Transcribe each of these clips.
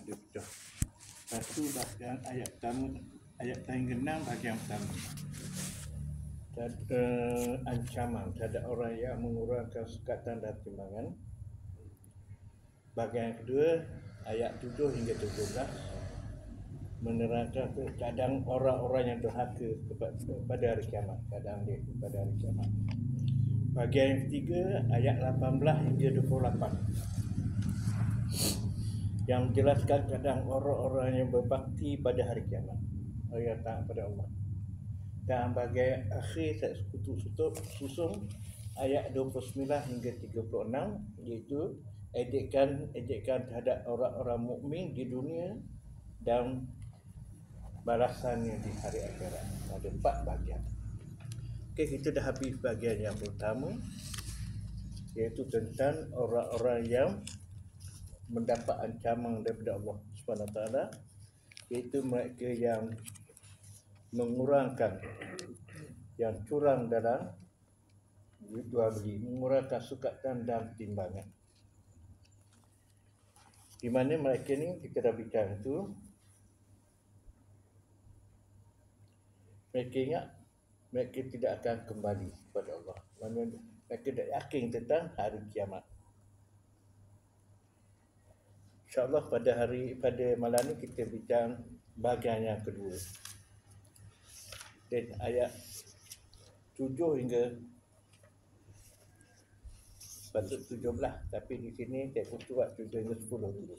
dia pecah. Lepas tu bahagian ayat pertama, ayat paling ke-6 bahagian pertama. Ancaman terhadap orang yang mengurangkan sukatan dan timbangan. Bahagian kedua, ayat 7 hingga 17 menerangkan keadaan orang-orang yang durhaka pada hari kiamat, keadaan dia pada hari kiamat. Bahagian yang ketiga, ayat 18 hingga 28 yang menjelaskan keadaan orang-orang yang berbakti pada hari kiamat, orang yang taat pada Allah. Dan bahagian akhir saya susung ayat 29 hingga 36, iaitu ejekan terhadap orang-orang mukmin di dunia dan balasannya di hari akhirat. Ada 4 bahagian. Okey, kita dah habis bahagian yang pertama, iaitu tentang orang-orang yang mendapat ancaman daripada Allah Subhanahu Wa Taala, iaitu mereka yang mengurangkan, yang curang dalam jual beli, mengurangkan sukatan dan timbangan. Di mana mereka ni kita dah bincang tu, mereka ingat mereka tidak akan kembali kepada Allah. Mana mereka tak yakin tentang hari kiamat. InsyaAllah pada malam ni kita bincang bahagian yang kedua. Dan ayat 7 hingga patut 17, tapi di sini saya buat 7 hingga 10 dulu.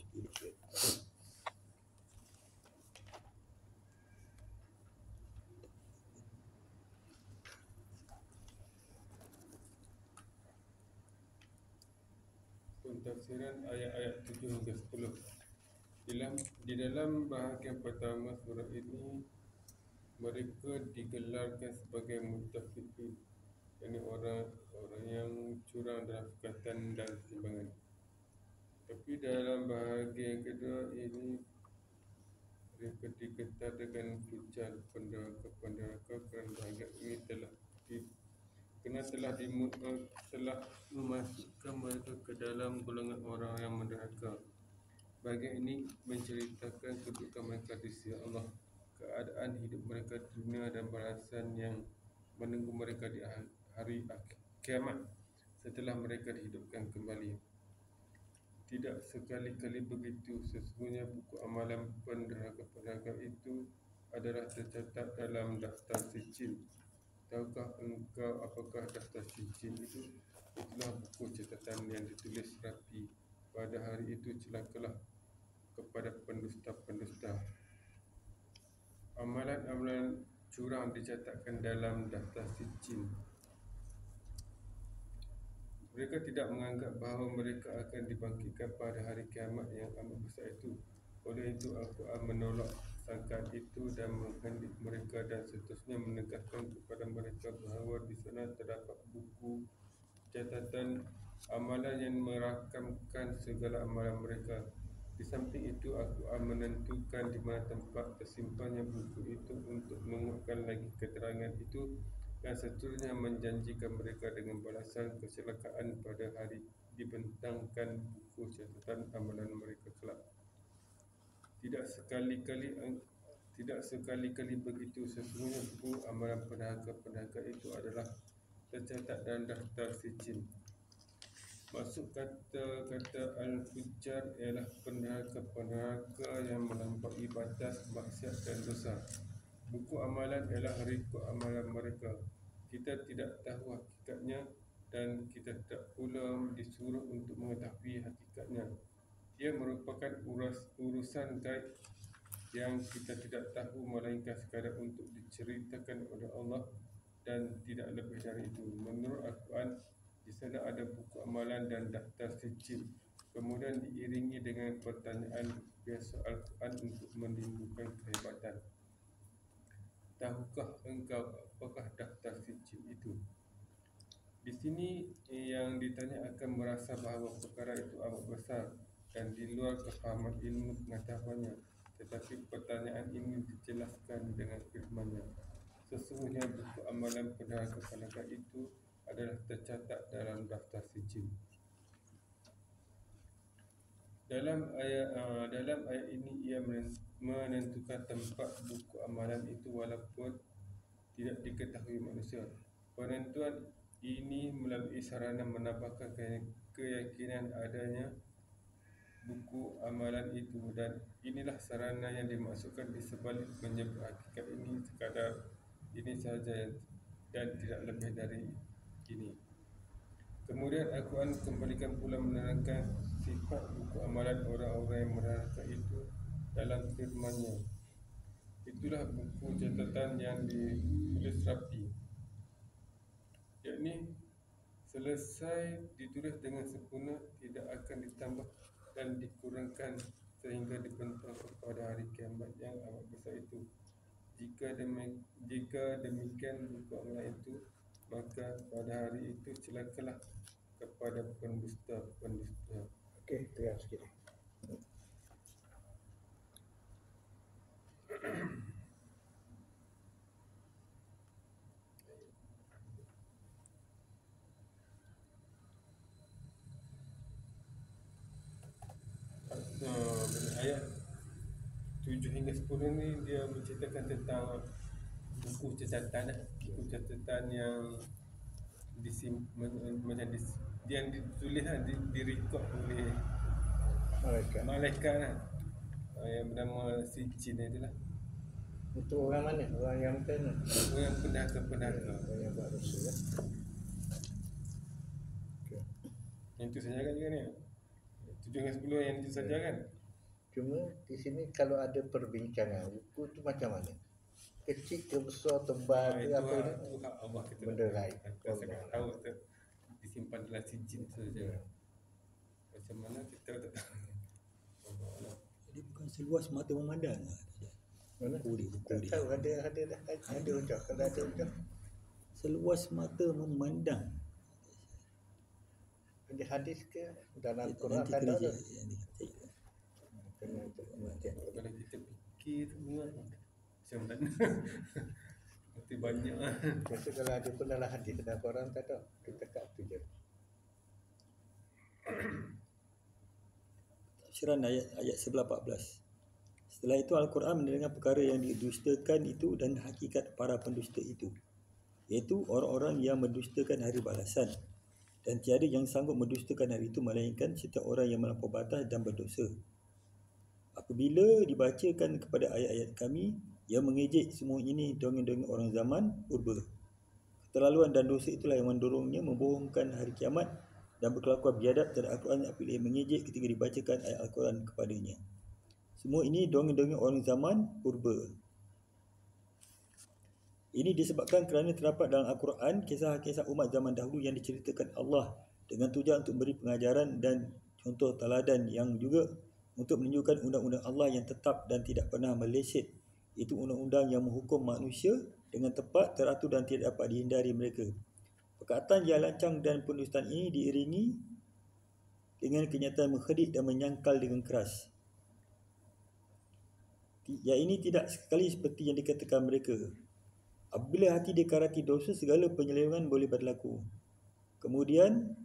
Pentafsiran ayat-ayat 7 hingga 10. Di dalam bahagian pertama surah ini, mereka digelarkan sebagai mutafikin, yakni orang yang curang dalam sukatan dan timbangan. Tapi dalam bahagian kedua ini, mereka digetar dengan pujian penderaka kerana bahagian ini telah memasukkan mereka ke dalam golongan orang yang menderhaka. Bahagian ini menceritakan kedudukan mereka di sisi Allah, keadaan hidup mereka di dunia dan balasan yang menunggu mereka di hari kiamat setelah mereka dihidupkan kembali. Tidak sekali-kali begitu, sesungguhnya buku amalan penderhaka itu adalah tercatat dalam daftar sijil. Tahukah engkau apakah daftar sijil itu? Itulah buku catatan yang ditulis rapi. Pada hari itu celakalah kepada pendusta-pendusta. Amalan-amalan curang dicatatkan dalam daftar sijil. Mereka tidak menganggap bahawa mereka akan dibangkitkan pada hari kiamat yang amat besar itu. Oleh itu, Al-Quran menolak sangkaan itu dan menghendik mereka dan seterusnya menegaskan kepada mereka bahawa di sana terdapat buku catatan amalan yang merakamkan segala amalan mereka. Di samping itu, Al-Quran menentukan di mana tempat tersimpannya buku itu untuk menguatkan lagi keterangan itu, dan seterusnya menjanjikan mereka dengan balasan kecelakaan pada hari dibentangkan buku catatan amalan mereka kelak. Tidak sekali-kali begitu, sesungguhnya buku amalan penderhaka itu adalah tercatat dalam daftar sijil. Maksud kata al-fujjar ialah penderhaka yang melampaui batas maksiat dan dosa. Buku amalan ialah rekod amalan mereka. Kita tidak tahu hakikatnya dan kita tak pula disuruh untuk mengetahui hakikatnya. Ia merupakan urusan gaib yang kita tidak tahu, melainkan sekadar untuk diceritakan oleh Allah dan tidak lebih dari itu. Menurut Al-Quran, di sana ada buku amalan dan daftar sijil. Kemudian diiringi dengan pertanyaan biasa Al-Quran untuk menimbulkan kehebatan. Tahukah engkau apakah daftar sijil itu? Di sini yang ditanya akan merasa bahawa perkara itu amat besar dan di luar kefahaman ilmu pengetahuannya. Tetapi pertanyaan ini dijelaskan dengan firman-Nya. Sesungguhnya buku amalan penderhaka itu adalah tercatat dalam daftar sijil. dalam ayat ini ia menentukan tempat buku amalan itu walaupun tidak diketahui manusia. Penentuan ini melalui sarana menambahkan keyakinan adanya buku amalan itu, dan inilah sarana yang dimaksudkan di sebalik menyebut hakikat ini sekadar ini sahaja dan tidak lebih dari ini. Kemudian Al-Quran kembalikan pula menerangkan sifat buku amalan orang-orang yang menerangkan itu dalam firman-Nya. Itulah buku catatan yang ditulis rapi, yakni selesai ditulis dengan sempurna, tidak akan ditambah dan dikurangkan sehingga dibentang kepada hari kiamat yang amat besar itu. Jika demikian buku amalan itu, maka pada hari itu celakalah kepada pendusta. Okey, terang sikit. Ayat 7 hingga 10 ni dia menceritakan tentang buku catatan yang yang ditulis direkod oleh malaikat yang bernama Sijin itulah. Untuk orang mana? Orang yang mana? Orang pendaga. Orang yang buat dosa ya. Okey. Yang tu saya cakap juga ni. 7 hingga 10 yang itu saja kan. Cuma di sini kalau ada perbincangan buku tu macam mana? Kecil ke besar, tebal ke apa ni? Itu hak Allah kita. Benda lain. Saya tak tahu disimpan dalam sijin saja. Macam mana kita tak tahu. Jadi bukan seluas mata memandang. Mana? Buku Tak dia. tahu ada hujah. Kalau ada hujah, Seluas mata memandang. ada hadis ke dalam Nanti Quran tak kena ada. yang dikatakan. Kena perhatian. Kalau kita fikir semua macam mana. Mesti banyak. Maksud kalau ada pun dalam hadis dalam Quran tak ada. Kita kat tu je. Tafsiran ayat 11-14. Setelah itu Al-Quran menerangkan perkara yang didustakan itu dan hakikat para pendusta itu, iaitu orang-orang yang mendustakan hari balasan, dan tiada yang sanggup mendustakan hari itu melainkan setiap orang yang melampau batas dan berdosa. Apabila dibacakan kepada ayat-ayat kami yang mengejek semua ini dongeng-dongeng orang zaman purba, keterlaluan dan dosa itulah yang mendorongnya membohongkan hari kiamat dan berkelakuan biadab terhadap Al-Quran apabila ia mengejek ketika dibacakan ayat Al-Quran kepadanya. Semua ini dongeng-dongeng orang zaman purba. Ini disebabkan kerana terdapat dalam Al-Quran kisah-kisah umat zaman dahulu yang diceritakan Allah dengan tujuan untuk memberi pengajaran dan contoh teladan, yang juga untuk menunjukkan undang-undang Allah yang tetap dan tidak pernah meleset. Itu undang-undang yang menghukum manusia dengan tepat, teratur dan tidak dapat dihindari mereka. Perkataan yang lancang dan pendustaan ini diiringi dengan kenyataan mengkedik dan menyangkal dengan keras. Yang ini tidak sekali seperti yang dikatakan mereka. Apabila hati dikarati dosa, segala penyelewengan boleh berlaku. Kemudian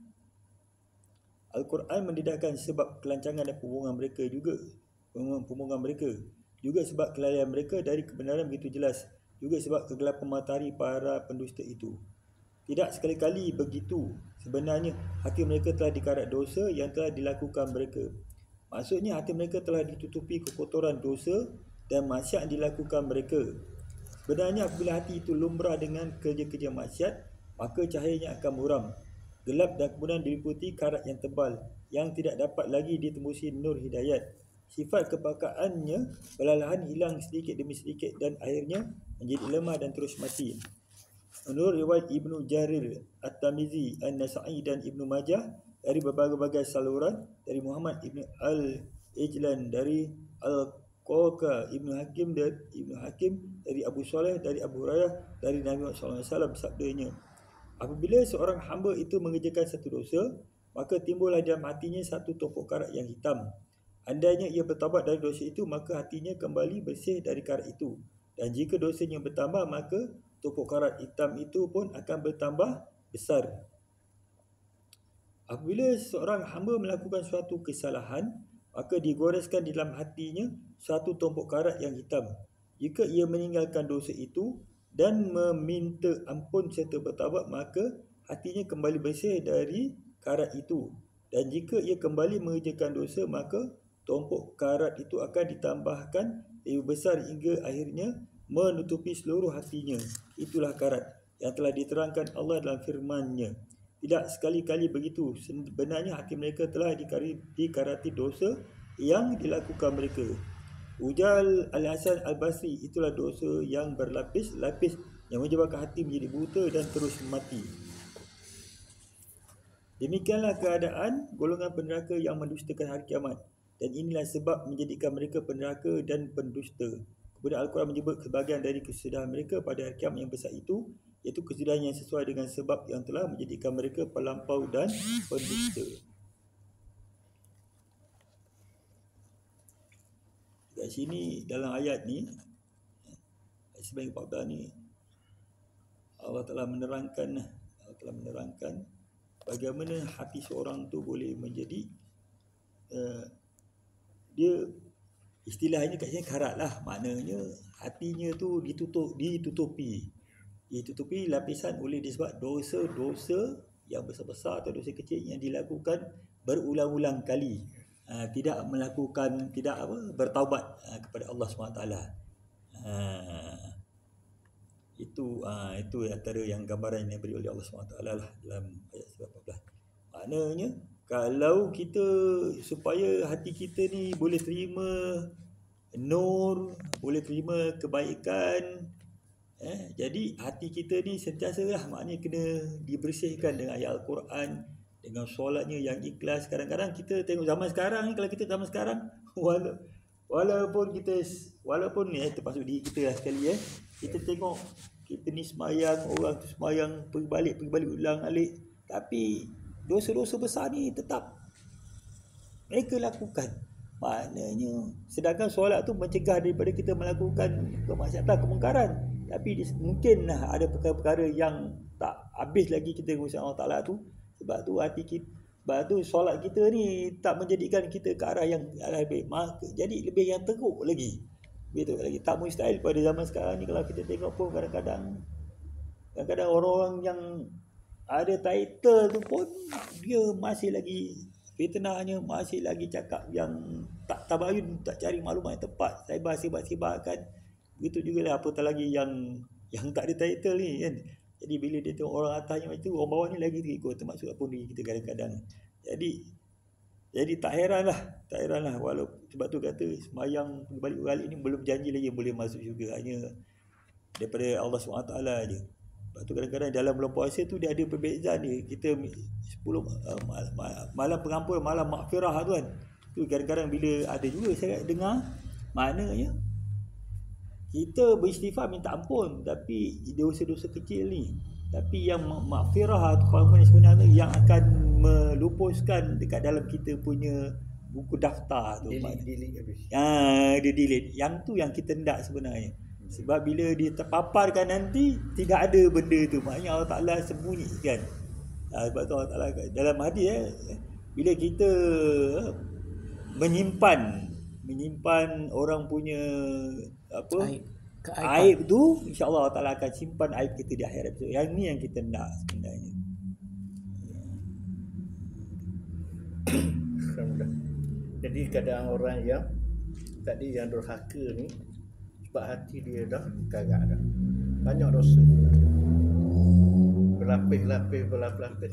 Al-Quran mendedahkan sebab kelancangan dan pembohongan mereka juga sebab kelalaian mereka dari kebenaran begitu jelas, juga sebab kegelapan matahari para pendusta itu. Tidak sekali-kali begitu. Sebenarnya hati mereka telah dikarat dosa yang telah dilakukan mereka. Maksudnya hati mereka telah ditutupi kekotoran dosa dan maksiat yang dilakukan mereka. Sebenarnya apabila hati itu lumrah dengan kerja-kerja maksiat, maka cahayanya akan muram, gelap dan kemudian diliputi karat yang tebal yang tidak dapat lagi ditembusi nur hidayat. Sifat kepakaannya perlahan hilang sedikit demi sedikit dan akhirnya menjadi lemah dan terus mati. Menurut riwayat Ibnu Jarir At-Tamizi, An-Nasa'i dan Ibnu Majah dari berbagai-bagai saluran, dari Muhammad Ibn Al-Ijlan, dari Al-Qawqa Ibnu Hakim dari Abu Saleh, dari Abu Hurairah, dari Nabi Muhammad SAW sabdanya, apabila seorang hamba itu mengerjakan satu dosa, maka timbullah dalam hatinya satu topok karat yang hitam. Andainya ia bertaubat dari dosa itu, maka hatinya kembali bersih dari karat itu. Dan jika dosanya bertambah, maka topok karat hitam itu pun akan bertambah besar. Apabila seorang hamba melakukan suatu kesalahan, maka digoreskan di dalam hatinya satu tumpuk karat yang hitam. Jika ia meninggalkan dosa itu dan meminta ampun serta bertaubat, maka hatinya kembali bersih dari karat itu. Dan jika ia kembali mengerjakan dosa, maka tumpuk karat itu akan ditambahkan lebih besar hingga akhirnya menutupi seluruh hatinya. Itulah karat yang telah diterangkan Allah dalam firman-Nya. Tidak sekali-kali begitu. Sebenarnya hati mereka telah dikarati dosa yang dilakukan mereka. Ujar Al-Hasan Al-Basri, itulah dosa yang berlapis-lapis yang menyebabkan hati menjadi buta dan terus mati. Demikianlah keadaan golongan penderaka yang mendustakan hari kiamat. Dan inilah sebab menjadikan mereka penderaka dan pendusta. Kemudian Al-Quran menyebut sebahagian dari kesudahan mereka pada hari kiamat yang besar itu, iaitu kesudahan yang sesuai dengan sebab yang telah menjadikan mereka pelampau dan pendusta. Kat sini dalam ayat ni, ayat 14 ni, Allah telah menerangkan bagaimana hati seorang tu boleh menjadi dia istilahnya kat sini karat lah, maknanya hatinya tu ditutupi lapisan oleh disebab dosa-dosa yang besar-besar atau dosa kecil yang dilakukan berulang-ulang kali. Tidak bertaubat kepada Allah SWT. Itu antara yang gambaran yang diberi oleh Allah SWT lah dalam ayat 14. Maknanya kalau kita supaya hati kita ni boleh terima nur, boleh terima kebaikan, jadi hati kita ni sentiasalah maknanya kena dibersihkan dengan ayat Al-Quran, dengan solatnya yang ikhlas. Kadang-kadang kita tengok zaman sekarang ni, kalau kita zaman sekarang walaupun ni termasuk diri kita lah sekali, kita tengok kita ni semayang, orang tu semayang pergi balik ulang-alik, tapi dosa-dosa besar ni tetap mereka lakukan. Maknanya sedangkan solat tu mencegah daripada kita melakukan kemaksiatan, kemungkaran, tapi mungkinlah ada perkara-perkara yang tak habis lagi kita urusan Allah Ta'ala tu. Sebab tu solat kita ni tak menjadikan kita ke arah yang baik, jadi lebih yang teruk lagi. Tak mustahil pada zaman sekarang ni, kalau kita tengok pun kadang-kadang orang-orang yang ada title tu pun dia masih lagi fitnahnya, masih lagi cakap yang tak tabayun, tak cari maklumat yang tepat, sebar-sebarkan. Begitu juga lah apatah lagi yang tak ada title ni kan. Jadi bila dia tengok orang atasnya macam tu, orang bawah ni lagi terikut, termasuk pun diri kita kadang-kadang. Jadi tak heran lah. Walaupun sebab tu kata semayang balik-balik ni belum janji lagi boleh masuk syurga, hanya daripada Allah SWT je. Sebab tu kadang-kadang dalam bulan puasa tu dia ada perbezaan dia. Kita 10 malam pengampun, malam maghfirah tu kan. Tu kadang-kadang bila ada juga saya dengar, maknanya kita beristighfar minta ampun, tapi dosa-dosa kecil ni, tapi yang maghfirah atau pengampunan sebenarnya yang akan melupuskan dekat dalam kita punya buku daftar tu, delete habis. Dia delete. Yang tu yang kita hendak sebenarnya. Sebab bila dia terpaparkan nanti tidak ada benda tu, maknanya Allah Ta'ala sembunyikan. Sebab tu Allah Ta'ala dalam hadis bila kita menyimpan orang punya aib tu, insya-Allah Allah Ta'ala akan simpan aib kita di akhirat tu. Yang ni yang kita nak sebenarnya. Jadi kadang orang yang tadi yang durhaka ni, sebab hati dia dah kagak dah, banyak dosa, berlapis-lapis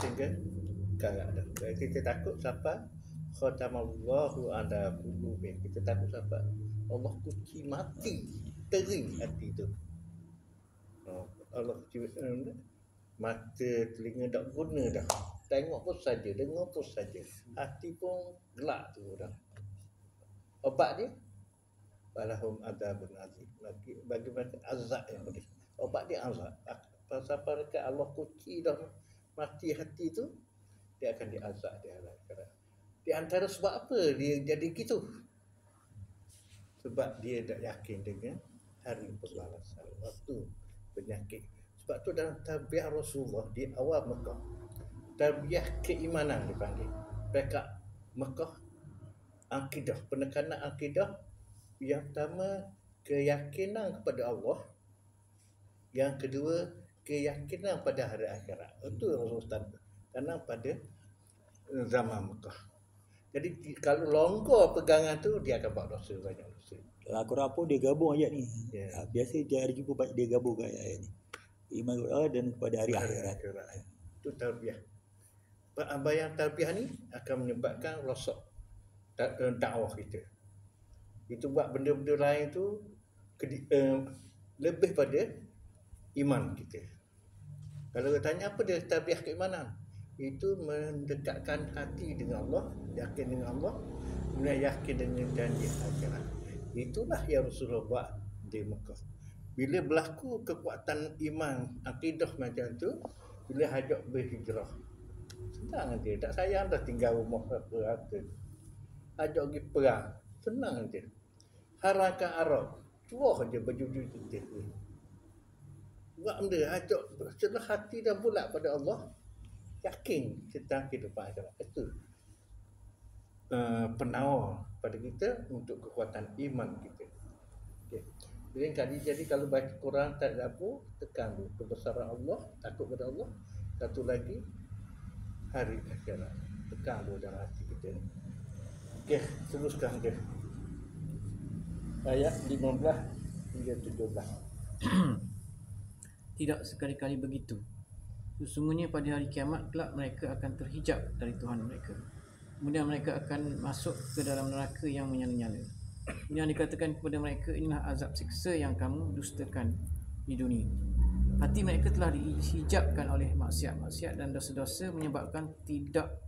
sehingga kagak dah. Kita takut sampai khatamallahu ala qulubihim. Kita takut sampai Allah kunci mati, tering hati tu. Allah kunci mata, telinga tak guna dah. Tengok pun saja, dengar pun saja, hati pun gelap tu dah. Obat dia balahum adzabun azim, bagi mereka azab yang pedih. Obat dia azab. Sampai dekat Allah kunci dah mati hati tu, dia akan diazab di akhirat. Di antara sebab apa dia jadi gitu? Sebab dia tak yakin dengan hari pembalasan, waktu penyakit. Sebab tu dalam tabiat Rasulullah di awal Mekah, tabiat keimanan dipanggil. Mereka Mekah akidah, penekanan akidah. Yang pertama, keyakinan kepada Allah. Yang kedua, keyakinan pada hari akhirat. Itu Rasulullah tanam pada zaman Mekah. Jadi kalau longgar pegangan tu, dia akan buat dosa, banyak dosa. Korang pun dia gabung ayat ni. Ya. Biasa dia hari jumpa baik dia gabungkan ayat ni. Iman kepada Allah dan kepada hari akhirat. Itu tarbiyah. Pengambilan tarbiyah ni akan menyebabkan rosak dakwah kita. Itu buat benda-benda lain tu lebih pada iman kita. Kalau tanya apa dia tarbiyah keimanan, itu mendekatkan hati dengan Allah, yakin dengan Allah, kemudian yakin dengan janji akhirat. Itulah yang Rasulullah buat di Mekah. Bila berlaku kekuatan iman, akidah macam tu, bila hajat berhijrah, senang dia. Tak sayang dah tinggal rumah apa-apa. Hajat pergi perang, senang dia. Harakan Arab, tua je baju-baju dia. Buat benda, hajat setelah hati dah bulat pada Allah, yakin tentang kehidupan akhirat. Itu penawar pada kita untuk kekuatan iman kita. Okay. Jadi kalau baca Quran tak ada apa, tekan dulu kebesaran Allah, takut pada Allah. Satu lagi, hari akhirat, tekan dulu dalam hati kita. Okey, teruskan dia. Ayat 15 hingga 17. Tidak sekali-kali begitu. Sesungguhnya pada hari kiamat kelak mereka akan terhijab dari Tuhan mereka. Kemudian mereka akan masuk ke dalam neraka yang menyala-nyala. Kemudian dikatakan kepada mereka, inilah azab siksa yang kamu dustakan di dunia. Hati mereka telah dihijabkan oleh maksiat-maksiat dan dosa-dosa menyebabkan tidak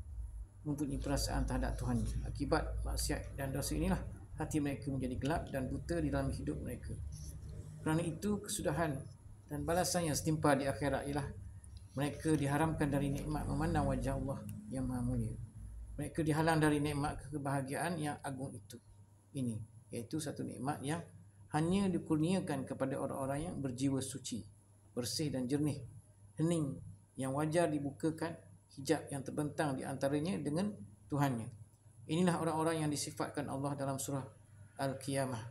mempunyai perasaan terhadap Tuhan. Akibat maksiat dan dosa inilah hati mereka menjadi gelap dan buta di dalam hidup mereka. Kerana itu kesudahan dan balasan yang setimpa di akhirat ialah mereka diharamkan dari nikmat memandang wajah Allah yang maha mulia. Mereka dihalang dari nikmat kebahagiaan yang agung itu. Ini iaitu satu nikmat yang hanya dikurniakan kepada orang-orang yang berjiwa suci, bersih dan jernih, hening, yang wajar dibukakan hijab yang terbentang di antaranya dengan Tuhannya. Inilah orang-orang yang disifatkan Allah dalam surah Al-Qiyamah.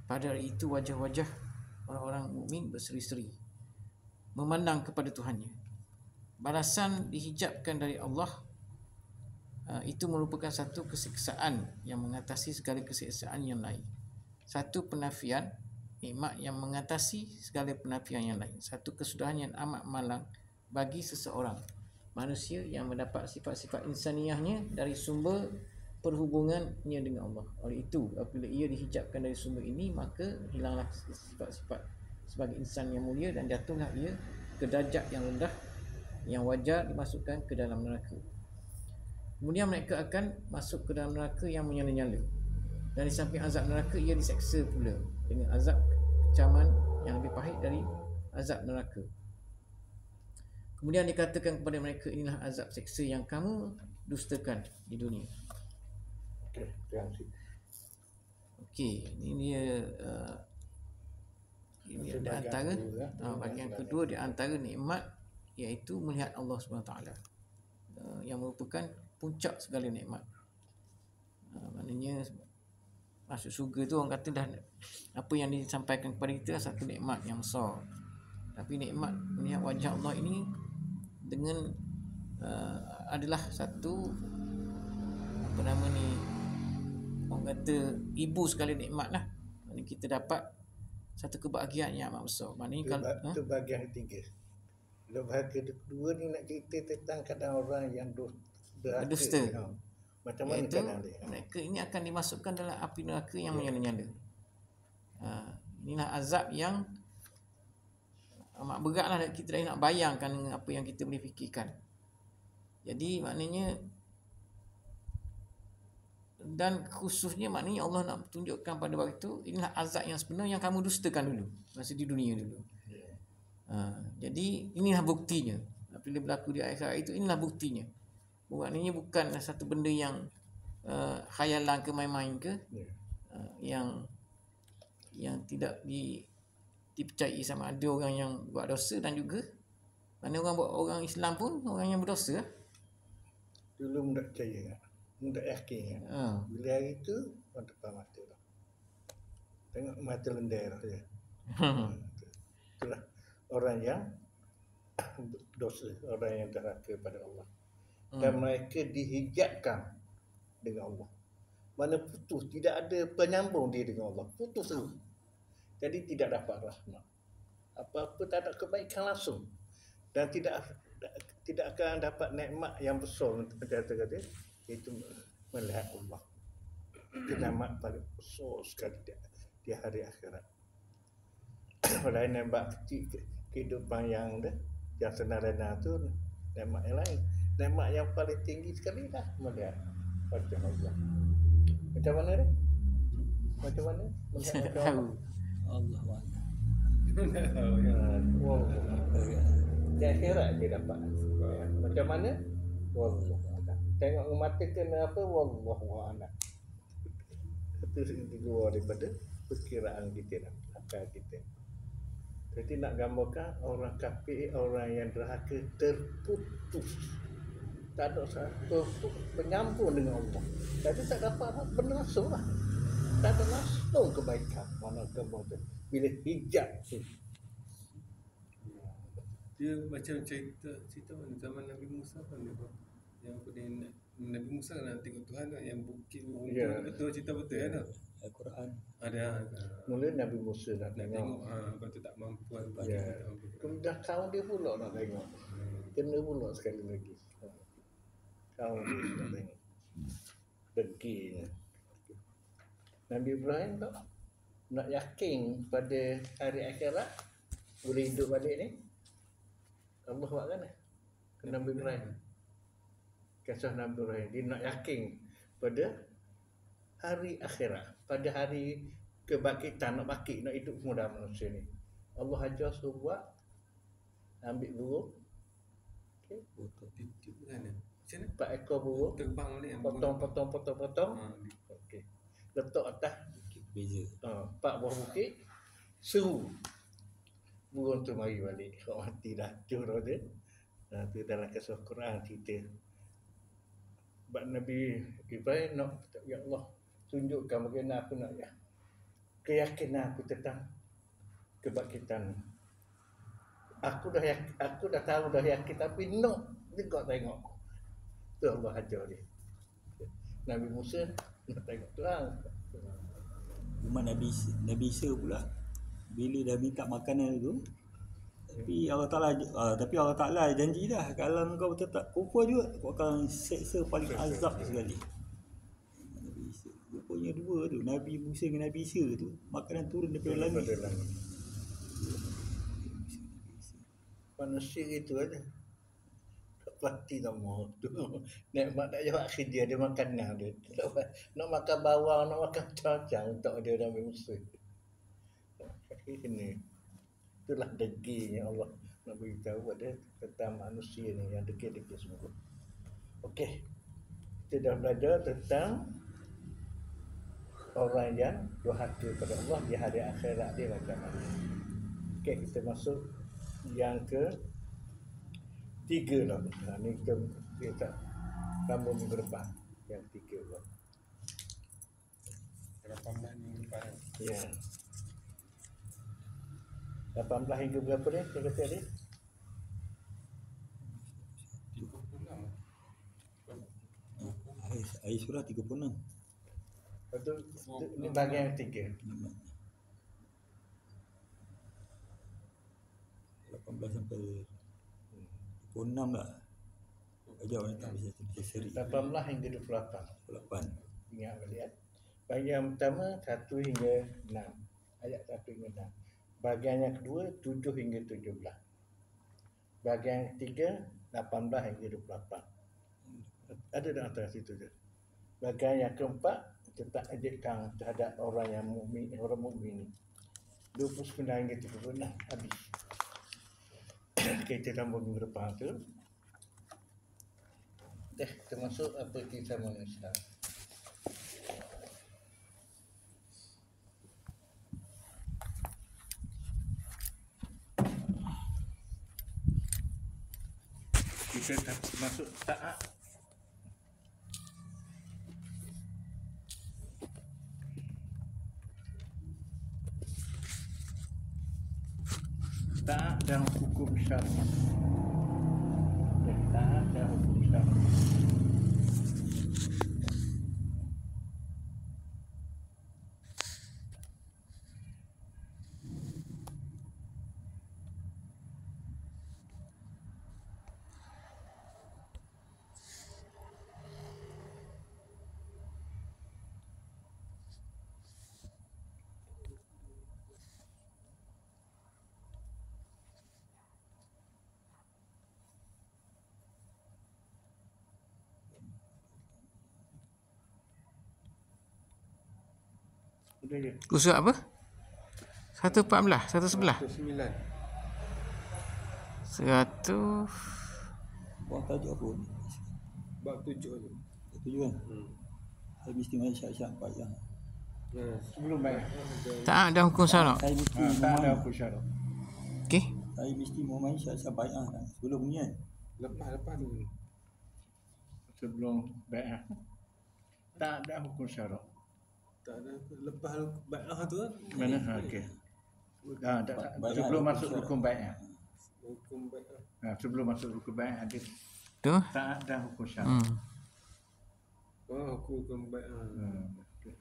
Pada hari itu wajah-wajah orang-orang mukmin berseri-seri, memandang kepada Tuhannya. Balasan dihijabkan dari Allah itu merupakan satu kesiksaan yang mengatasi segala kesiksaan yang lain. Satu penafian nikmat yang mengatasi segala penafian yang lain. Satu kesudahan yang amat malang bagi seseorang manusia yang mendapat sifat-sifat insaniahnya dari sumber perhubungannya dengan Allah. Oleh itu, apabila ia dihijabkan dari sumber ini, maka hilanglah sifat-sifat sebagai insan yang mulia dan jatuhlah ia ke darjat yang rendah yang wajar dimasukkan ke dalam neraka. Kemudian mereka akan masuk ke dalam neraka yang menyala-nyala. Dan di samping azab neraka, ia diseksa pula dengan azab kecaman yang lebih pahit dari azab neraka. Kemudian dikatakan kepada mereka, inilah azab seksa yang kamu dustakan di dunia. Okey, terima kasih. Okey, ini dia ini di antara bahagian kedua di antara nikmat, iaitu melihat Allah SWT, yang merupakan puncak segala nikmat. Maknanya masuk syurga tu orang kata dah, apa yang disampaikan kepada kita satu nikmat yang besar. Tapi nikmat melihat wajah Allah ini dengan adalah satu apa nama ni, orang kata ibu sekali nikmat lah. Maknanya kita dapat satu kebahagiaan yang amat besar. Maknanya kalau itu bahagian ketiga. Kalau bahagian kedua ni nak cerita tentang kadang orang yang berdusta. Macam mana iaitu kadang dia? mereka ini akan dimasukkan dalam api neraka yang menyala-nyala. Inilah azab yang amat berat lah, kita dah nak bayangkan dengan apa yang kita boleh fikirkan. Jadi maknanya, dan khususnya maknanya Allah nak tunjukkan pada waktu itu, inilah azab yang sebenar yang kamu dustakan dulu masa di dunia dulu. Jadi inilah buktinya. Apabila berlaku di akhirat itu, inilah buktinya. Maknanya bukan satu benda yang khayalan ke main-main ke, yang tidak dipercayai sama ada orang yang buat dosa, dan juga mana orang Islam pun orang yang berdosa. Dulu tak percaya. Untuk yakin. Ha. Bila hari tu, orang depan mata dah. Tengok mata lendai dah dia. Itulah orang yang dosa, orang yang derhaka pada Allah. Dan mereka dihijabkan dengan Allah. Mana putus, tidak ada penyambung dia dengan Allah. Putus tu. Jadi tidak dapat rahmat. Apa-apa tak ada kebaikan langsung. Dan tidak akan dapat nikmat yang besar macam kata itu melihat Allah. Nikmat paling besar sekali di hari akhirat. Lain nikmat kecil kehidupan yang sederhana tu nikmat yang lain. Nikmat yang paling tinggi sekali dah melihat wajah Allah. Macam mana ni? Macam mana? Melihat wajah Allah. Allah Akbar. Di akhirat dia dapat. Macam mana? Wallahu a'lam. Tengok mata kena apa? Wallahu a'lam. Itu di luar daripada perkiraan kita dan akal kita. Jadi nak gambarkan orang kafir, orang yang derhaka terputus. Tak ada satu penyambung dengan Allah. Jadi tak dapat benda langsung lah. Tak ada langsung kebaikan. Mana gambar tu. Bila hijab tu. Dia macam cerita mana zaman Nabi Musa kan dia buat. Yang apa dia Nabi Musa nak tengok Tuhan kan, yang bukit Ya. betul cerita betul kan. Al-Quran. Ada Mula Nabi Musa nak nak tengok. tengok lepas tu tak mampu bagi Ya. tak mampu. Kemudian kawan dia pula nak tengok. Kena pula sekali lagi. Kawan dia nak tengok. Deginya. Nabi Ibrahim tak nak yakin pada hari akhirat boleh hidup balik ni. Allah buat kan? Nabi Ibrahim. Kisah Nabi Ibrahim. Dia nak yakin pada hari akhirat. Pada hari kebangkitan, nak bangkit, nak hidup semua manusia ni. Allah ajar suruh buat. Ambil burung. Okay. Titik kan. Macam mana? 4 ekor burung. Terbang balik yang Potong. Okey. Letak atas Beza. 4 buah bukit. Seru. Burung tu mari balik. Orang mati dah. Hancur dia. Tu dalam kisah Quran cerita. Sebab Nabi Ibrahim nak, ya Allah, tunjukkan bagaimana aku nak ya. Keyakinan aku tentang kebangkitan. Aku dah tahu dah yakin tapi nak juga tengok. Tu Allah ajar dia. Nabi Musa nak tengok Tuhan. Cuma Nabi Isa pula bila dah minta makanan tu, tapi Allah Taala janji dah kalau kau tetap kufur juga kau akan seksa paling azab sekali. Nabi Isa rupanya dua tu, Nabi Musa dengan Nabi Isa tu makanan turun daripada langit. Manusia itu ada. Tak pasti tak mahu tu. Nikmat tak jawab kerja dia makanan dia. Nak makan bawang, nak makan cacang untuk dia Nabi Musa. Ini itulah deginya Allah nak beritahu pada tentang manusia ni yang degil-degil semua. Okey. Kita dah belajar tentang orang yang durhaka pada Allah di hari akhirat dia macam mana. Okey, kita masuk yang ke 3 lah. Ni kita sambung minggu depan yang 3 lah. 18 minggu depan. Ya. 18 hingga berapa ni? Saya kata tadi? 36. Ayat surah 36. Lepas tu, ni bahagian yang 3. 18 sampai 26 lah. Ajar orang tak bisa seri. 18 hingga 28. 28. Ingat balik ya. Bahagian pertama 1 hingga 6. Ayat 1 hingga 6. Bahagian yang kedua 7 hingga 17. Bahagian yang ketiga 18 hingga 28. Ada dalam antara situ je. Bahagian yang keempat tentang ejekan terhadap orang yang mukmin, orang mukmin. 29 hingga 36 habis. Kita sambung minggu depan tu. Termasuk apa kisah manusia. Kita masuk taat. taat dan hukum syar'i. Jadi taat dan hukum syar'i. Udah je. Usul apa? 114, 111. 9. 100 Buang tajuk apa ni? Bab 7 tu. Tujuh kan? Saya mesti main syak-syak empat yang. Sebelum bayar. taat dan hukum syarak. Saya mesti Taat dan main. hukum syar'i. Okey. Saya mesti mau main syak-syak bai'ah kan. Sebelum ni kan. Lepas tu. Sebelum bayar. Taat dan hukum syar'i. Tak ada lepas bai'ah tu kan. Mana? Okey. Sebelum masuk rukun bayar. Hukum bai'ah. Sebelum masuk rukun bayar ada Tu. taat dan hukum syar'i. Oh, hukum bai'ah. Okey.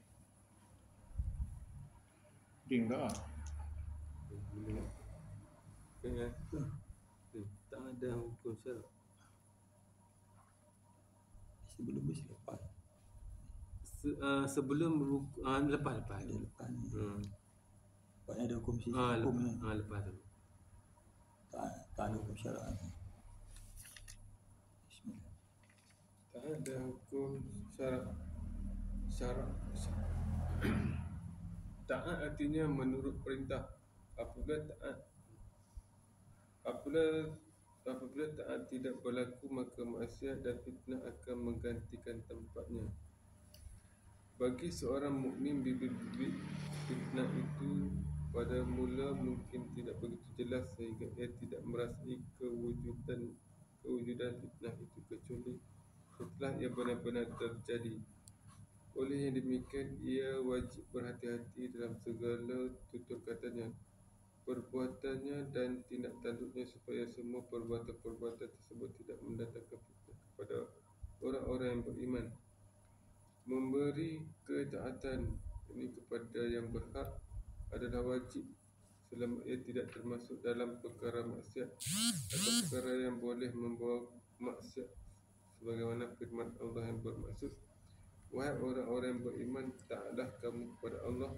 Ding dah. Kan? Tak ada hukum syarak. Sebelum mesti lepas. Sebelum lepas. Ada lepas ni. Lepas ni ada hukum sisi Lepas. hukum ni. Lepas tu. Tak ada hukum syarak ni. Bismillah. Tak ada hukum syarak. Taat artinya menurut perintah. Apabila taat tidak berlaku, maka maksiat dan fitnah akan menggantikan tempatnya. Bagi seorang mukmin, bibit-bibit fitnah itu pada mula mungkin tidak begitu jelas sehingga ia tidak merasai kewujudan fitnah itu kecuali setelah ia benar-benar terjadi. Oleh yang demikian, ia wajib berhati-hati dalam segala tutur katanya, perbuatannya dan tindak tanduknya supaya semua perbuatan-perbuatan tersebut tidak mendatangkan fitnah kepada orang-orang yang beriman. Memberi ketaatan ini kepada yang berhak adalah wajib selama ia tidak termasuk dalam perkara maksiat atau perkara yang boleh membawa maksiat, sebagaimana firman Allah yang bermaksud, wahai orang-orang yang beriman, taatlah kamu kepada Allah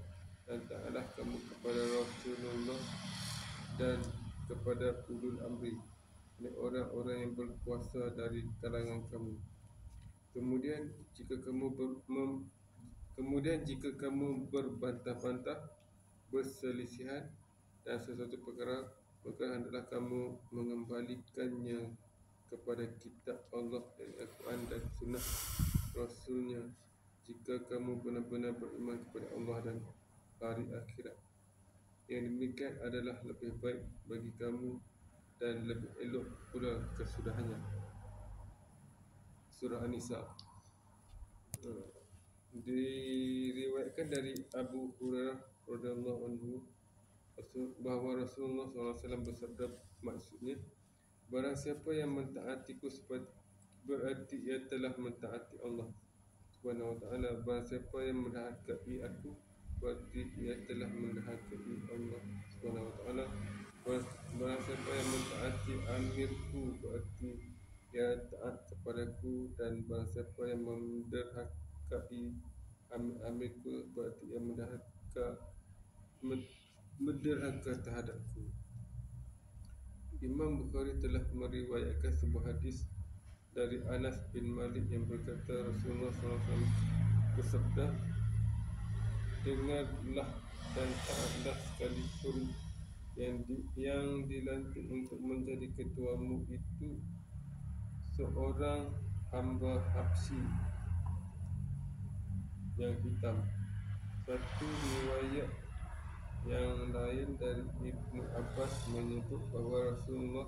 dan taatlah kamu kepada Rasulullah dan kepada ulul amri, ini orang-orang yang berkuasa dari kalangan kamu. Kemudian jika kamu berbantah-bantah, berselisihan dan sesuatu perkara, maka hendaklah kamu mengembalikannya kepada kitab Allah dan Al-Quran dan sunnah Rasulnya, jika kamu benar-benar beriman kepada Allah dan hari akhirat. Yang demikian adalah lebih baik bagi kamu dan lebih elok pula kesudahannya. Surah An-Nisa. Diriwayatkan dari Abu Hurairah radhiyallahu anhu bahawa Rasulullah SAW bersabda, maksudnya, barang siapa yang mentaatiku berarti ia telah mentaati Allah Subhanahu wa taala. Barang siapa yang mendahului aku berarti ia telah mendahului Allah Subhanahu wa taala. Barang siapa yang mentaati amirku berarti ia taat kepadaku, dan barang siapa yang menderhakai amirku berarti ia menderhaka terhadapku. Imam Bukhari telah meriwayatkan sebuah hadis dari Anas bin Malik yang berkata, Rasulullah SAW bersabda, dengarlah dan taatlah sekalipun yang dilantik untuk menjadi ketuamu itu seorang hamba Habsyi yang hitam. Satu riwayat yang lain dari Ibnu Abbas menyebut bahawa Rasulullah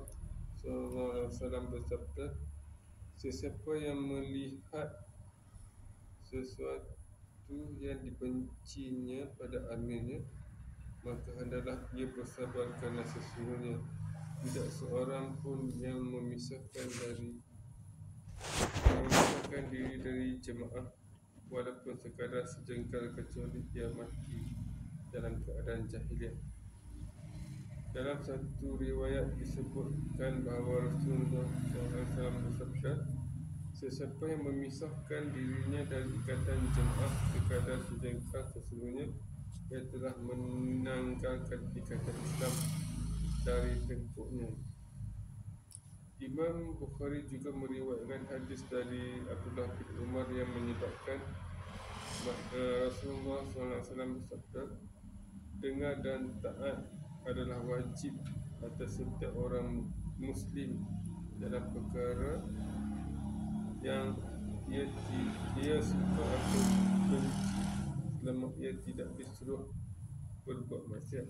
SAW bersabda, sesiapa yang melihat sesuatu yang dibencinya pada amirnya, maka hendaklah ia bersabar kerana sesungguhnya tidak seorang pun yang memisahkan diri dari jemaah walaupun sekadar sejengkal kecuali ia mati dalam keadaan jahiliah. Dalam satu riwayat disebutkan bahawa Rasulullah SAW bersabda, sesiapa yang memisahkan dirinya dari ikatan jemaah sekadar sejengkal, sesungguhnya ia telah menanggalkan ikatan Islam dari tengkuknya. Imam Bukhari juga meriwayatkan hadis dari Abdullah bin Umar yang menyebabkan Rasulullah SAW bersabda, dengar dan taat adalah wajib atas setiap orang Muslim dalam perkara yang ia suka atau benci selama ia tidak disuruh berbuat maksiat.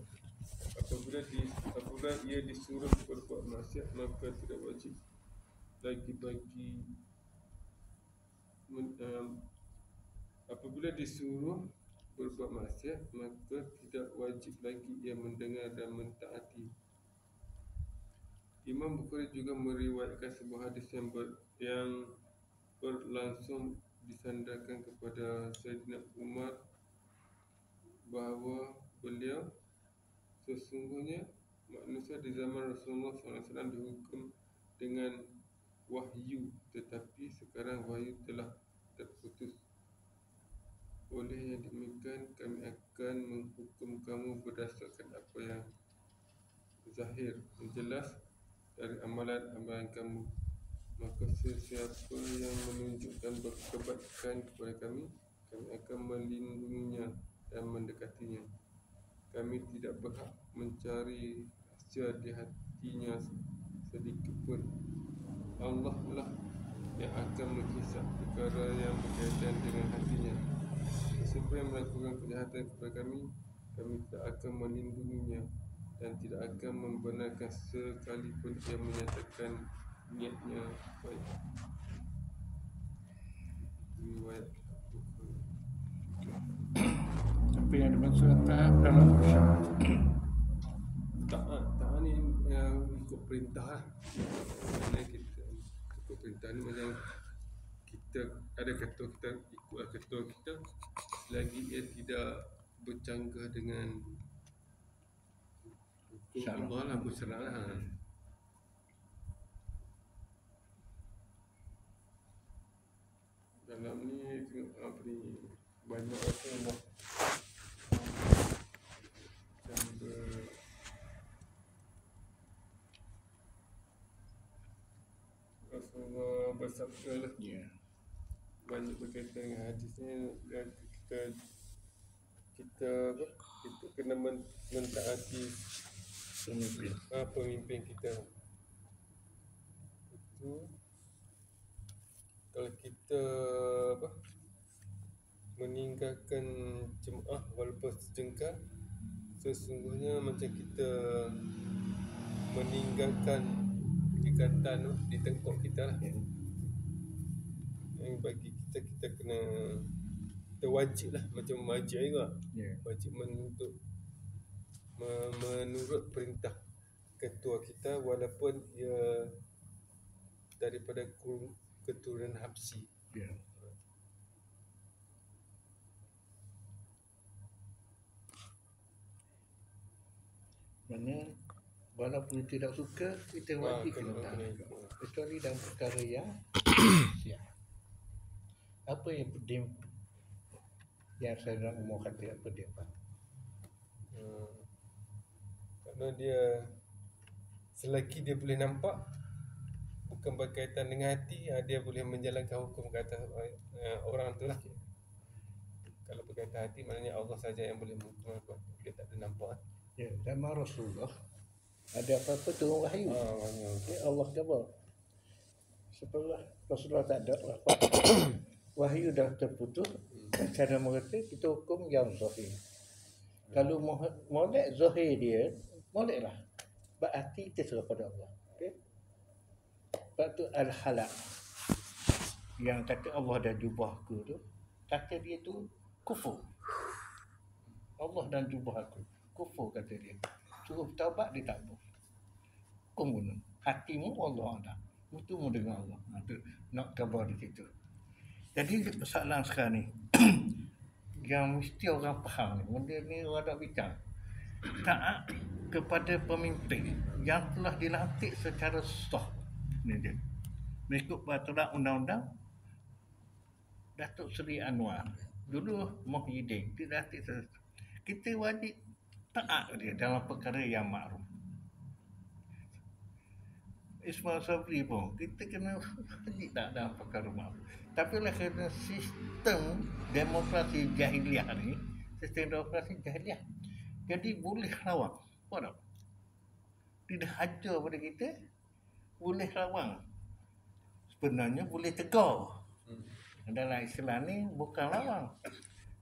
Apabila ia disuruh berbuat maksiat, maka tidak wajib lagi apabila disuruh berbuat maksiat, maka tidak wajib lagi ia mendengar dan mentaati. Imam Bukhari juga meriwayatkan sebuah hadis yang berlangsung disandarkan kepada Sayyidina Umar bahawa beliau, sesungguhnya manusia di zaman Rasulullah SAW dihukum dengan wahyu, tetapi sekarang wahyu telah terputus. Oleh yang demikian, kami akan menghukum kamu berdasarkan apa yang zahir, jelas dari amalan-amalan kamu. Maka sesiapa yang menunjukkan kebaikan kepada kami, kami akan melindunginya dan mendekatinya. Kami tidak berhak mencari rahsia di hatinya sedikit pun. Allah lah yang akan menghisap perkara yang berkaitan dengan hatinya. Sesiapa yang melakukan kejahatan kepada kami, kami tidak akan melindunginya dan tidak akan membenarkan sekalipun ia menyatakan niatnya baik. Riwayat Bukhari. Apa yang dimaksud tahap dalam usaha? Taat ni ikut perintah lah. Kerana kita ikut perintah ni macam kita ada ketua, kita ikutlah ketua kita selagi ia tidak bercanggah dengan hukum Allah lah, bersyarat lah. Dalam ni tengok apa ni, banyak apa yang dah Rasulullah bersabda lah, banyak berkaitan dengan hadisnya, dan kita kena mentaati pemimpin kita. Itu kalau kita meninggalkan jemaah walaupun sejengkal, sesungguhnya macam kita meninggalkan ikatan di tengkuk kita lah. Yang bagi kita kena, kita wajib lah, macam wajib juga, wajib menurut perintah ketua kita walaupun ia daripada keturunan Habsyi. Mana walaupun tidak suka, kita wajib kena taat, kecuali dalam perkara yang siap. Apa yang saya nak umur kata apa dia Pak? Kerana dia selagi dia boleh nampak bukan berkaitan dengan hati, dia boleh menjalankan hukum ke atas orang tu lah. Kalau berkaitan hati, maknanya Allah saja yang boleh menghukum apa. Dia tak ada nampak. Ya, zaman Rasulullah ada apa-apa turun wahyu. Allah kata setelah Rasulullah tak ada apa, wahyu dah terputus, cara mengata kita hukum yang zahir. Kalau molek zahir dia, moleklah, berarti terserah pada Allah. Okay? Sebab tu al-halal yang kata Allah dah jubah aku tu, kata dia tu kufur. Allah dan jubah aku. Kufur kata dia. Suruh taubat dia tak mau. Hukum guna. Hatimu Allah ada. Mutumu dengan Allah. Itu nak khabar di situ. Jadi persoalan sekarang ni yang mesti orang faham ni, benda ni orang tak bincang. Taat kepada pemimpin yang telah dilantik secara sah. Ni dia. Mengikut peraturan undang-undang Datuk Seri Anwar. Dulu Muhyiddin dilantik secara sah. Kita wajib taat dia dalam perkara yang makruf. Ismail Sabri pun kita kena wajib tak dalam perkara makruf. Tapi oleh kerana sistem demokrasi jahiliah ni, sistem demokrasi jahiliah, jadi boleh lawan. Faham? Tidak hajar pada kita, boleh lawan. Sebenarnya boleh tegur. Dalam Islam ni bukan lawan,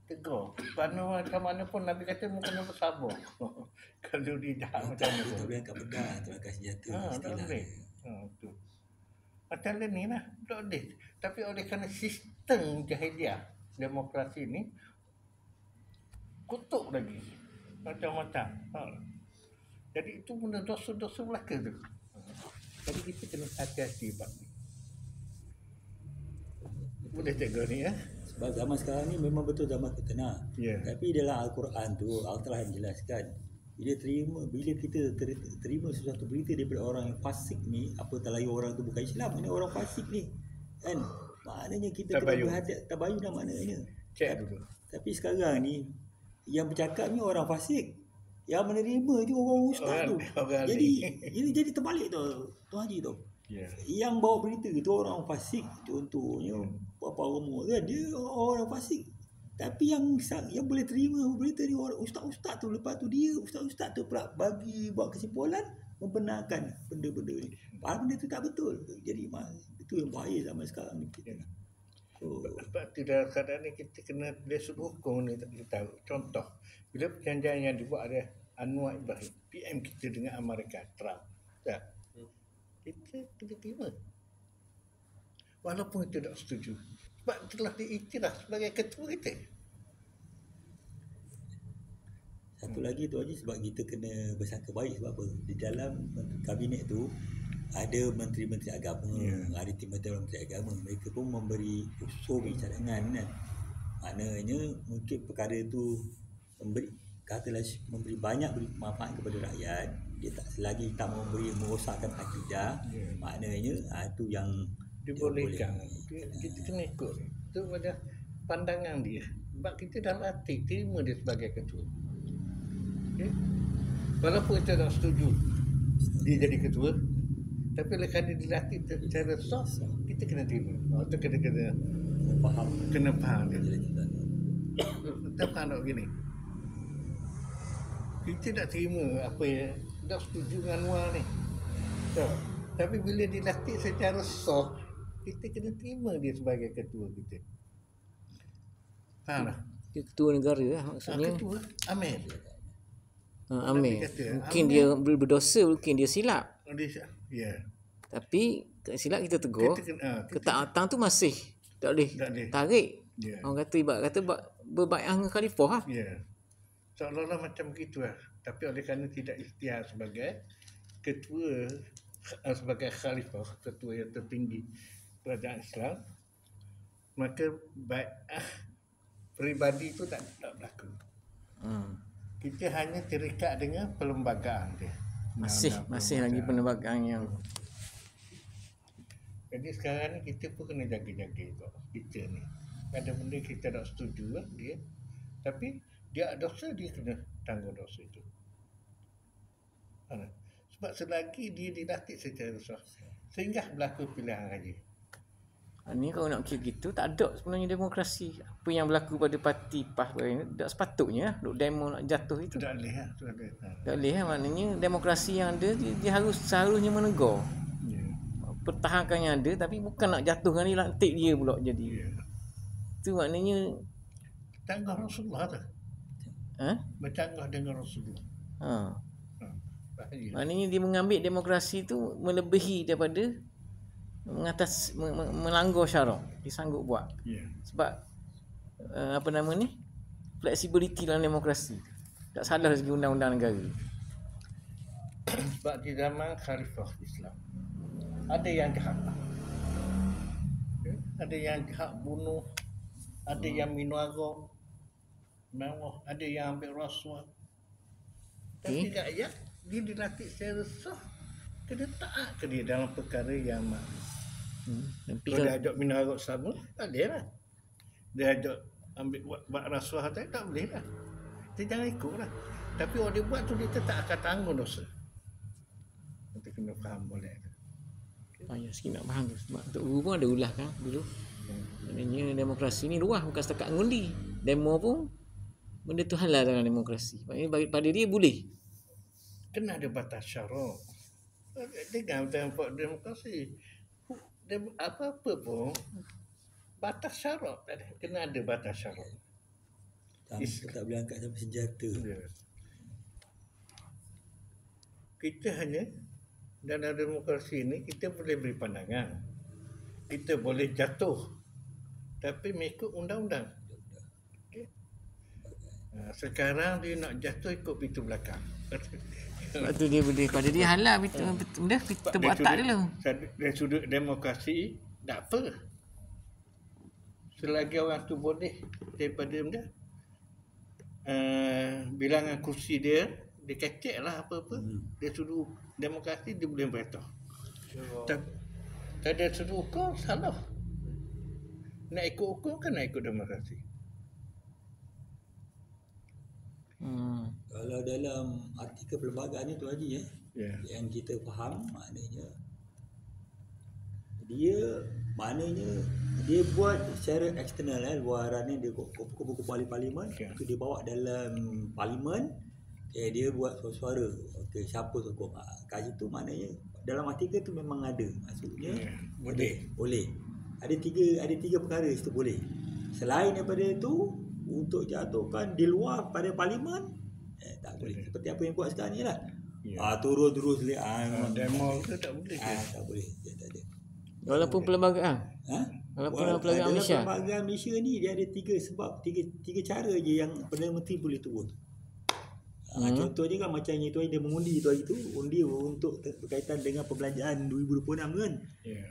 tegur. Macam mana pun Nabi kata kena bersabar. Kalau dia jahat macam mana Tak pun. boleh angkat pedang, tak boleh angkat senjata. Tak istilah boleh. dia. Tu. Macam ni lah, tak boleh. Tapi oleh kerana sistem jahiliah demokrasi ni kutuk lagi macam-macam. Jadi itu benda dosa-dosa belaka tu. Jadi kita kena hati-hati bab ni. Boleh tegur ni ya. Sebab zaman sekarang ni memang betul zaman fitnah. Ya. Tapi dalam Al-Quran tu Allah telah menjelaskan bila kita terima sesuatu berita daripada orang yang fasik ni, apatah lagi orang tu bukan Islam, ini orang fasik ni. Kan? Maknanya kita Tabayun. kena berhati, tabayun dah maknanya. Cek dulu. Tapi sekarang ni yang bercakap ni orang fasik. Yang menerima tu orang ustaz tu. Orang Jadi ini jadi terbalik tu Tuan Haji tu. Ya. Yang bawa berita tu orang fasik, contohnya Bapa Romo kan, dia orang fasik. Tapi yang boleh terima berita ni orang ustaz-ustaz tu. Lepas tu dia ustaz-ustaz tu pula buat kesimpulan membenarkan benda-benda ni. Padahal benda tu tak betul. Jadi itu yang bahaya zaman sekarang ni kita. Oh. Sebab tu dalam keadaan ni kita kena dari sudut hukum ni kita tahu. Contoh, bila perjanjian yang dibuat oleh Anwar Ibrahim, PM kita dengan Amerika, Trump. Tak? Kita kena terima. Walaupun kita tak setuju. Sebab telah diiktiraf sebagai ketua kita. Satu lagi tu Haji, sebab kita kena bersangka baik. Sebab apa? Di dalam kabinet tu ada menteri-menteri agama, ada timbalan menteri agama. Mereka pun memberi usul cadangan kan. Maknanya mungkin perkara tu memberi banyak manfaat kepada rakyat. Dia tak selagi tak merosakkan akidah. Maknanya itu yang Dibolehkan. Kita kena ikut. Itu pada pandangan dia. Sebab kita dah latih terima dia sebagai ketua. Okay? Walaupun kita tak setuju dia jadi ketua, tapi oleh kerana dilatih secara sah, kita kena terima. Itu kena faham. kena faham dia. Kita faham tak begini. Kita tak terima apa yang tak setuju dengan Anwar ni. Tak. Tapi bila dilatih secara sah, kita kena terima dia sebagai ketua kita. Faham tak? Dia ketua negara lah maksudnya. Ketua Amir. Amir. Nabi kata, Mungkin Amir. dia berdosa, mungkin dia silap. Ya. Tapi silap kita tegur. Kita kena, Ketaatan tu masih tak boleh Tak boleh. tarik. Ya. Orang kata ibarat kata berbaiat dengan khalifah lah. Ya. Seolah-olah macam begitu lah. Tapi oleh kerana tidak ikhtiar sebagai ketua, sebagai khalifah, ketua yang tertinggi kerajaan Islam, maka peribadi itu tak berlaku. Kita hanya terikat dengan perlembagaan dia. Masih lagi penembakan yang Jadi sekarang ni kita pun kena jaga-jaga kok. Kita ni ada benda kita tak setuju lah dia. Tapi dia ada dosa, dia kena tanggung dosa itu. Sebab selagi dia dilatih secara sah, sehingga berlaku pilihan raya. ni kalau nak kira gitu tak ada sebenarnya demokrasi. Apa yang berlaku pada parti PAS tak sepatutnya duk demo nak jatuh itu. Tak boleh lah. Tak boleh lah, maknanya demokrasi yang ada dia seharusnya menegur. Ya. Pertahankan yang ada tapi bukan nak jatuhkan dia, lantik dia pula jadi. Ya. Itu maknanya Canggah Rasulullah tu. Bercanggah dengan Rasulullah. Bahaya. Maknanya dia mengambil demokrasi tu melebihi daripada melanggar syarak. Dia sanggup buat. Ya. Sebab flexibility dalam demokrasi. Tak salah segi undang-undang negara. Sebab di zaman Khalifah Islam ada yang jahat, ada yang jahat bunuh, ada yang minum arak mewah, ada yang ambil rasuah. Tapi rakyat dia dilatih secara sah, kena taat ke dia dalam perkara yang Tapi kalau dia ajak minum arak sama, tak boleh lah. Dia ajak ambil buat rasuah tak boleh lah. Dia jangan ikut lah. Tapi orang dia buat tu dia tetap akan tanggung dosa. Kita kena faham boleh. ya, sikit nak faham tu. Sebab Tok Guru pun ada ulah kan dulu. Maknanya demokrasi ni luas, bukan setakat mengundi. Demo pun benda tu halal dalam demokrasi. Maknanya pada dia boleh. Kena ada batas syarak. Dengan dalam demokrasi, apa-apa pun batas syarak tak ada. Kena ada batas syarak. Tak boleh angkat sampai senjata. Kita hanya dalam demokrasi ini kita boleh beri pandangan, kita boleh jatuh, tapi mengikut undang-undang. Okay. Sekarang dia nak jatuh ikut pintu belakang. Sebab tu dia boleh, pada dia halal benda kita buat atas dulu. Dari sudut demokrasi tak apa. Selagi orang tu boleh daripada benda bilangan kursi dia kecek lah apa-apa. Dia sudut demokrasi dia boleh beritahu. Tak ada sudut hukum salah. Nak ikut hukum kan nak ikut demokrasi. Kalau dalam artikel perlembagaan itu Haji yang kita faham maknanya dia buat secara eksternal luaran ni dia kumpul ahli parlimen, itu dia bawa dalam parlimen, dia buat suara. Okey, siapa sokong? Kat situ maknanya dalam artikel tu memang ada. Maksudnya boleh. Ada tiga perkara situ boleh. Selain daripada itu, untuk jatuhkan di luar pada parlimen tak boleh. Seperti apa yang buat sekarang ni lah. Turun-terus demo tu tak boleh. Tak boleh. Tak ada. Walaupun perlembagaan. Walaupun perlembagaan Malaysia. Perlembagaan Malaysia ni dia ada tiga cara je yang Perdana Menteri boleh turun. Contohnya kan macam itu dia mengundi itu undi untuk berkaitan dengan perbelanjaan 2026 kan.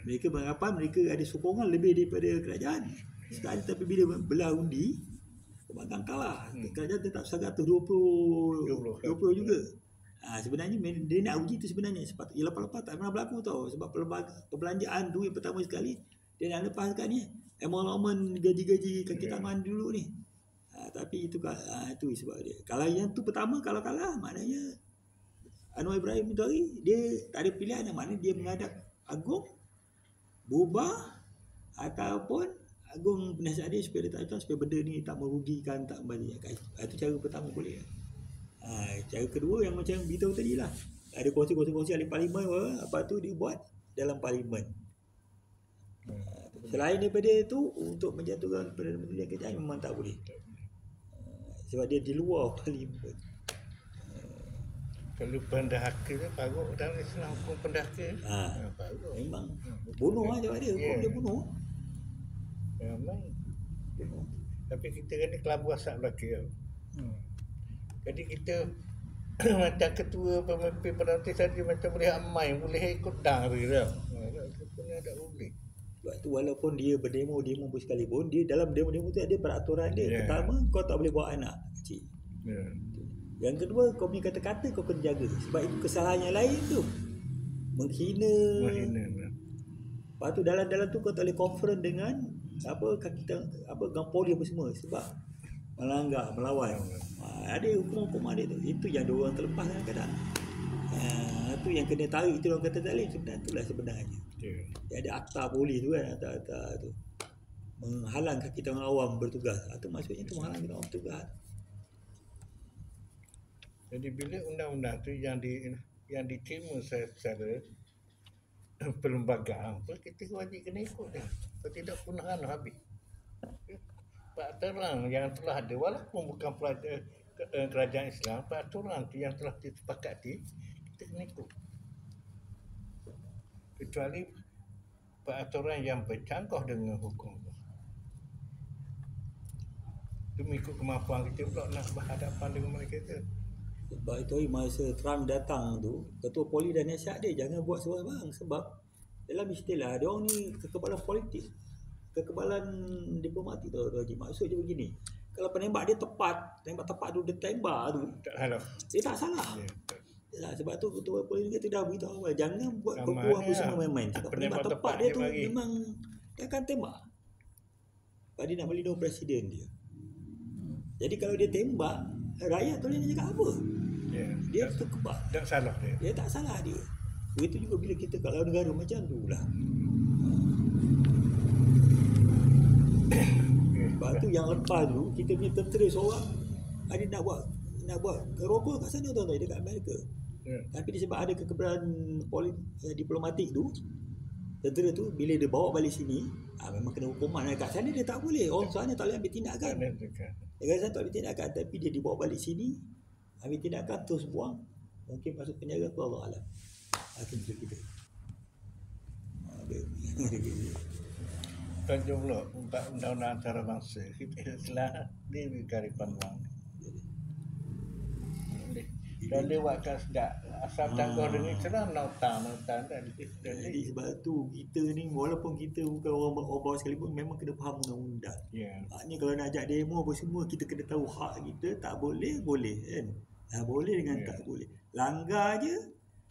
Mereka beranggapan mereka ada sokongan lebih daripada kerajaan. Sekarang tapi bila belah undi Pembangkang kalah. Kerajaan tetap 120 juga. Sebenarnya dia nak uji tu sebenarnya ia lepas-lepas tak pernah berlaku tau. Sebab perbelanjaan tu yang pertama sekali dia nak lepaskan ni emolumen gaji-gaji kaki tangan dulu ni. Tapi itu sebab dia. Kalau yang tu pertama kalau kalah maknanya Anwar Ibrahim Mutari dia tak ada pilihan, maknanya dia menghadap Agung berubah ataupun Agung penasihat dia supaya dia tak tahu supaya benda ni tak merugikan, tak membalikkan. Itu cara pertama boleh. Cara kedua yang macam beritahu tadi lah, ada kongsi-kongsi ahli parlimen apa tu dia buat dalam parlimen. Selain daripada itu untuk menjatuhkan Perdana Menteri yang kerajaan memang tak boleh. Sebab dia di luar parlimen. Kalau pendahaka tu baru dalam Islam hukum pendahaka. Baru. Memang bunuh aja dia, hukum dia bunuh. Memang. Tapi kita kena kelabu asap belaka. Jadi kita macam ketua pemimpin penanti tadi macam boleh amai, boleh ikut dang dia. Sebenarnya tak boleh. Sebab tu walaupun dia berdemo pun sekalipun, dia dalam demo tu ada peraturan dia. Pertama, kau tak boleh bawa anak kecil. Yang kedua, kau punya kata-kata kau kena jaga. Sebab itu kesalahan yang lain tu menghina. Lepas tu dalam tu kau tak boleh confront dengan gang poli apa semua sebab melanggar, melawan. Ada hukum-hukum ada tu. Itu yang diorang terlepas kadang-kadang. Itu yang kena tarik, itu orang kata zalim sebenarnya, itulah sebenarnya. Dia ada akta polis tu kan, akta tu menghalang kita orang awam bertugas. Itu maksudnya tu menghalang kita orang bertugas. Jadi bila undang-undang tu yang diterima secara perlembagaan, kita wajib kena ikut dia. Kalau tidak punahan habis. Peraturan yang telah ada walaupun bukan kerajaan Islam, peraturan tu yang telah disepakati kita kena ikut. Kecuali peraturan yang bercanggah dengan hukum. mengikut kemampuan kita pula nak berhadapan dengan mereka tu. Sebab itu masa Trump datang tu, ketua poli dah nasihat dia jangan buat sembarang, sebab dalam istilah dia orang ni kekebalan politik, kekebalan diplomatik tu Haji. Maksud dia begini, kalau penembak dia tepat, tembak tepat tu, dia tembak tu, Tak salah. dia tak salah. Ya, betul. Yalah, sebab tu ketua poli dia dah beritahu awal, jangan buat Ramai kuku apa ni semua lah. main-main. Sebab Penembak penembak tepat tepat dia dia tu bagi. memang dia akan tembak. Sebab dia nak melindungi presiden dia. Jadi kalau dia tembak, rakyat tu boleh nak cakap apa? Ya. Dia tu kebak. Tak salah dia. Dia tak salah dia. Begitu juga bila kita kat luar negara macam tu lah. Sebab tu yang lepas tu kita punya tentera seorang ada nak buat rokok kat sana tuan-tuan, dekat Amerika. Ya. Tapi disebab ada kekebalan diplomatik tu, tentera tu bila dia bawa balik sini, memang kena hukuman. Kat sana dia tak boleh. Orang sana tak boleh ambil tindakan. Tak ada dekat. Negara sana tak ambil tindakan, tapi dia dibawa balik sini, ambil tindakan, terus buang. Mungkin masuk penjara tu, Allah Alam. Hakim kita. Tuan pula untuk undang-undang antarabangsa kita telah di Kearifan Wang. Dan lewatkan sedap asal tangguh dengan Islam nautan dah Jadi sebab tu kita ni walaupun kita bukan orang bawah sekalipun memang kena faham undang-undang. ya. Maknanya kalau nak ajak demo apa semua kita kena tahu hak kita, tak boleh kan. Boleh dengan tak boleh. Langgar je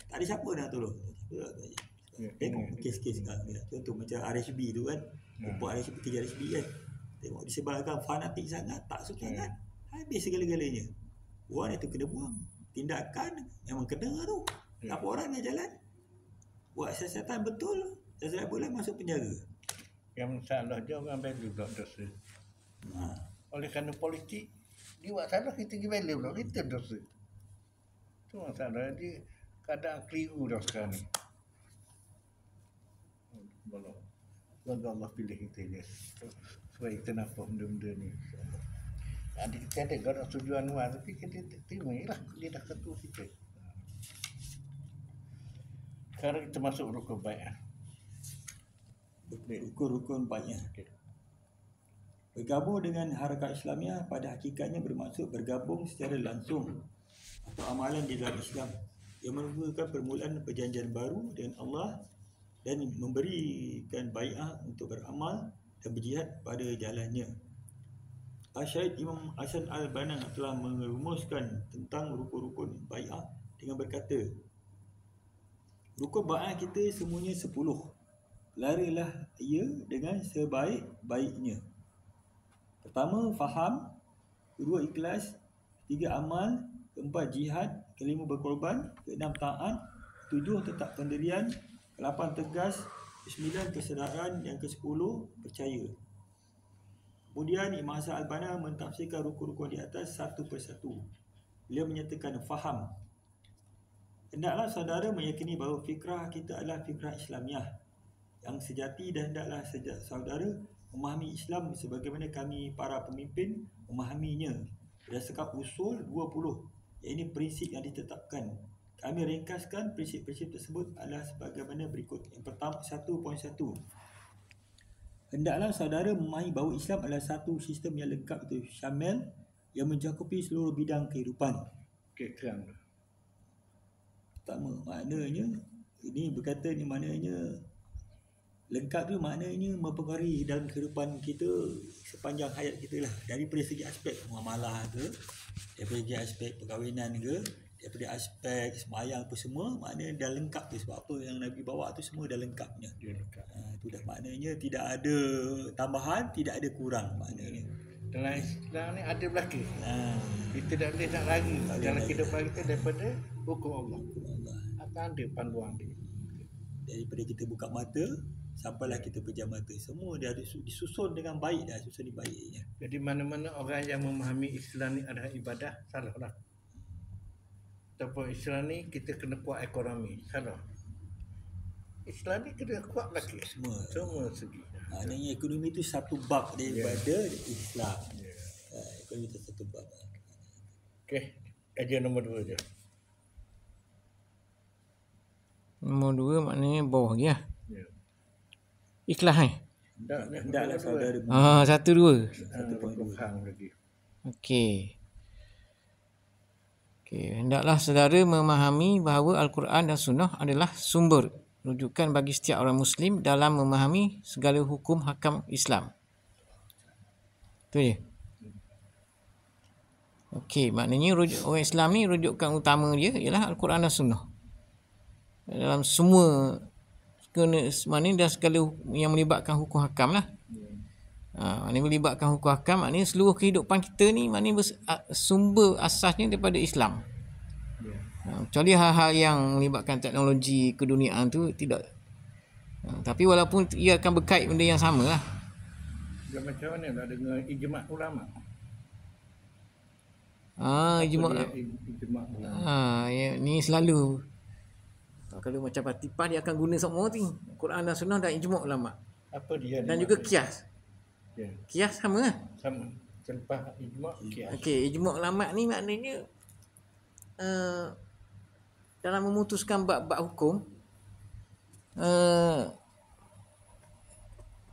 tak ada siapa nak tolong. Ya, Tengok kes-kes sekarang ni. Contoh macam RSB tu kan. Buat RSB, kerja RSB kan. Tengok disebabkan fanatik sangat, tak suka sangat. Habis segala-galanya. Orang itu kena buang. Tindakan memang kena tu. Apa orang nak jalan? Buat siasatan betul, siasatan boleh masuk penjara. Yang masalah dia orang value pula dosa. Oleh kerana politik dia buat salah, kita pergi value pula, kita dosa. Tu masalah dia, kadang keliru dah sekarang ni. Semoga Allah pilih kita je supaya kita nampak benda-benda ni. Adik kita ada gak tujuan luar, tapi kita terima je lah, dia dah ketua kita. Sekarang kita masuk rukun bai'ah. Rukun-rukun banyak. Bergabung dengan Harakat Islamiah pada hakikatnya bermaksud bergabung secara langsung atau amalan di dalam Islam yang merupakan permulaan perjanjian baru dengan Allah dan memberikan bai'ah untuk beramal dan berjihad pada jalannya. Syahid Imam Hasan Al-Banna telah merumuskan tentang rukun-rukun bai'ah dengan berkata, rukun bai'ah kita semuanya 10. Larilah ia dengan sebaik-baiknya. Pertama, faham. Kedua, ikhlas. 3, amal. 4, jihad. 5, berkorban. 6, taat. 7, tetap pendirian. 8, tegas. 9, kesedaran. Yang ke-10, percaya. Kemudian Imam Hasan Al-Banna mentafsirkan rukun-rukun di atas satu persatu. Beliau menyatakan faham. Hendaklah saudara meyakini bahawa fikrah kita adalah fikrah Islamiah yang sejati dan hendaklah saudara memahami Islam sebagaimana kami para pemimpin memahaminya berdasarkan usul 20, iaitu prinsip yang ditetapkan. Kami ringkaskan prinsip-prinsip tersebut adalah sebagaimana berikut. Yang pertama, 1.1. Hendaklah saudara memahami bahawa Islam adalah satu sistem yang lengkap, itu syamil, yang mencakupi seluruh bidang kehidupan. Okey, terang. Pertama, maknanya ini berkata ni maknanya lengkap tu maknanya mempengaruhi dalam kehidupan kita sepanjang hayat kita lah, daripada segi aspek muamalah ke, daripada segi aspek perkahwinan ke, daripada aspek sembahyang apa semua, maknanya dah lengkap tu. Sebab apa yang Nabi bawa tu semua dah lengkapnya. Dia dekat. Itu dah maknanya tidak ada tambahan, tidak ada kurang maknanya. Dalam Islam ni ada belaka. Kita tak boleh nak lari dalam kehidupan kita daripada hukum Allah. Akan ada panduan dia. Daripada kita buka mata sampailah kita pejam mata, semua dia harus disusun dengan baik dah, susun baiknya. Jadi mana-mana orang yang memahami Islam ni adalah ibadah, salah lah. Ataupun Islam ni kita kena kuat ekonomi, salah. Islam ni kena kuat lagi. Semua segi. Maknanya ekonomi itu satu bab daripada Islam. Ekonomi itu satu bab. Okey, kajian nombor 2 je. Nombor 2 maknanya bawah lagi lah. Ya. Ikhlas Hendaklah saudara 1, 2. 1.2 lagi. Okey. Hendaklah saudara memahami bahawa Al-Quran dan Sunnah adalah sumber rujukan bagi setiap orang Muslim dalam memahami segala hukum hakam Islam. Itu je. Okey, maknanya orang Islam ni rujukan utama dia ialah Al-Quran dan Sunnah. Dalam semua maknanya dah segala yang melibatkan hukum hakam lah. Maknanya melibatkan hukum hakam, maknanya seluruh kehidupan kita ni maknanya sumber asasnya daripada Islam. Kecuali hal-hal yang melibatkan teknologi keduniaan tu tidak. Tapi walaupun ia akan berkait benda yang sama lah. Dia macam mana lah dengan ijma' ulama? Ijma' lah. Ijma' ulama. Ni selalu. Kalau macam Fatifah dia akan guna semua tu. Quran dan Sunnah dan ijma' ulama. Apa dia? Dan juga qiyas. Ya. Qiyas sama lah. Sama. Selepas ijma' qiyas. Okey, ijma' ulama ni maknanya dalam memutuskan bab-bab hukum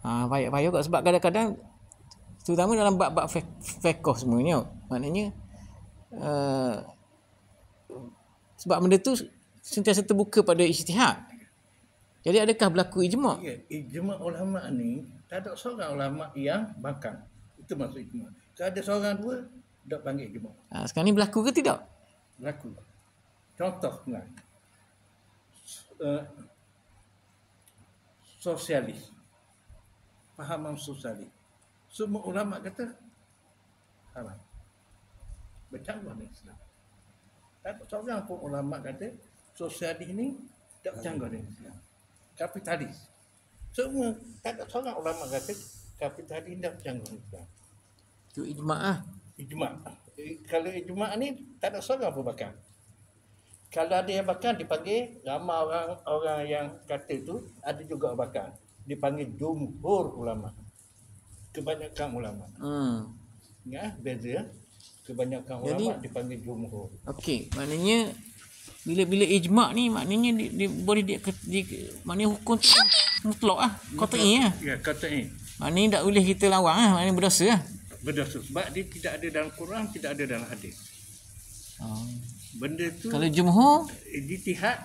payah kot sebab kadang-kadang terutama dalam bab-bab fiqh semuanya maknanya sebab benda tu sentiasa terbuka pada ijtihad. Jadi adakah berlaku ijma'? Ya, ijma' ulama ni tak ada seorang ulama yang bakal. Itu maksud ijma'. Kalau ada seorang dua, tak panggil ijma'. Sekarang ni berlaku ke tidak? Berlaku. Contoh lah. Sosialis. Fahaman sosialis. Semua ulama kata haram. Bercanggah dengan Islam. Tak ada seorang pun ulama kata sosialis ni tak bercanggah dengan Islam. Kapitalis. Semua tak ada seorang ulama kata kapitalis tak bercanggah dengan Islam. Itu ijma' lah. Ijma'. Kalau ijma' ni tak ada seorang pun bakal. Kalau ada yang bakal dipanggil, ramai orang yang kata tu ada juga bakal. Dipanggil jumhur ulama. Kebanyakan ulama. Ya, beza. Kebanyakan ulama dipanggil jumhur. Okey, maknanya bila ijma' ni maknanya dia boleh maknanya hukum tu mutlak lah, qat'i lah. Ya, qat'i. Maknanya tak boleh kita lawan lah, maknanya berdosa lah. Berdosa sebab dia tidak ada dalam Quran, tidak ada dalam hadis. Benda tu Kalau jumhur ijtihad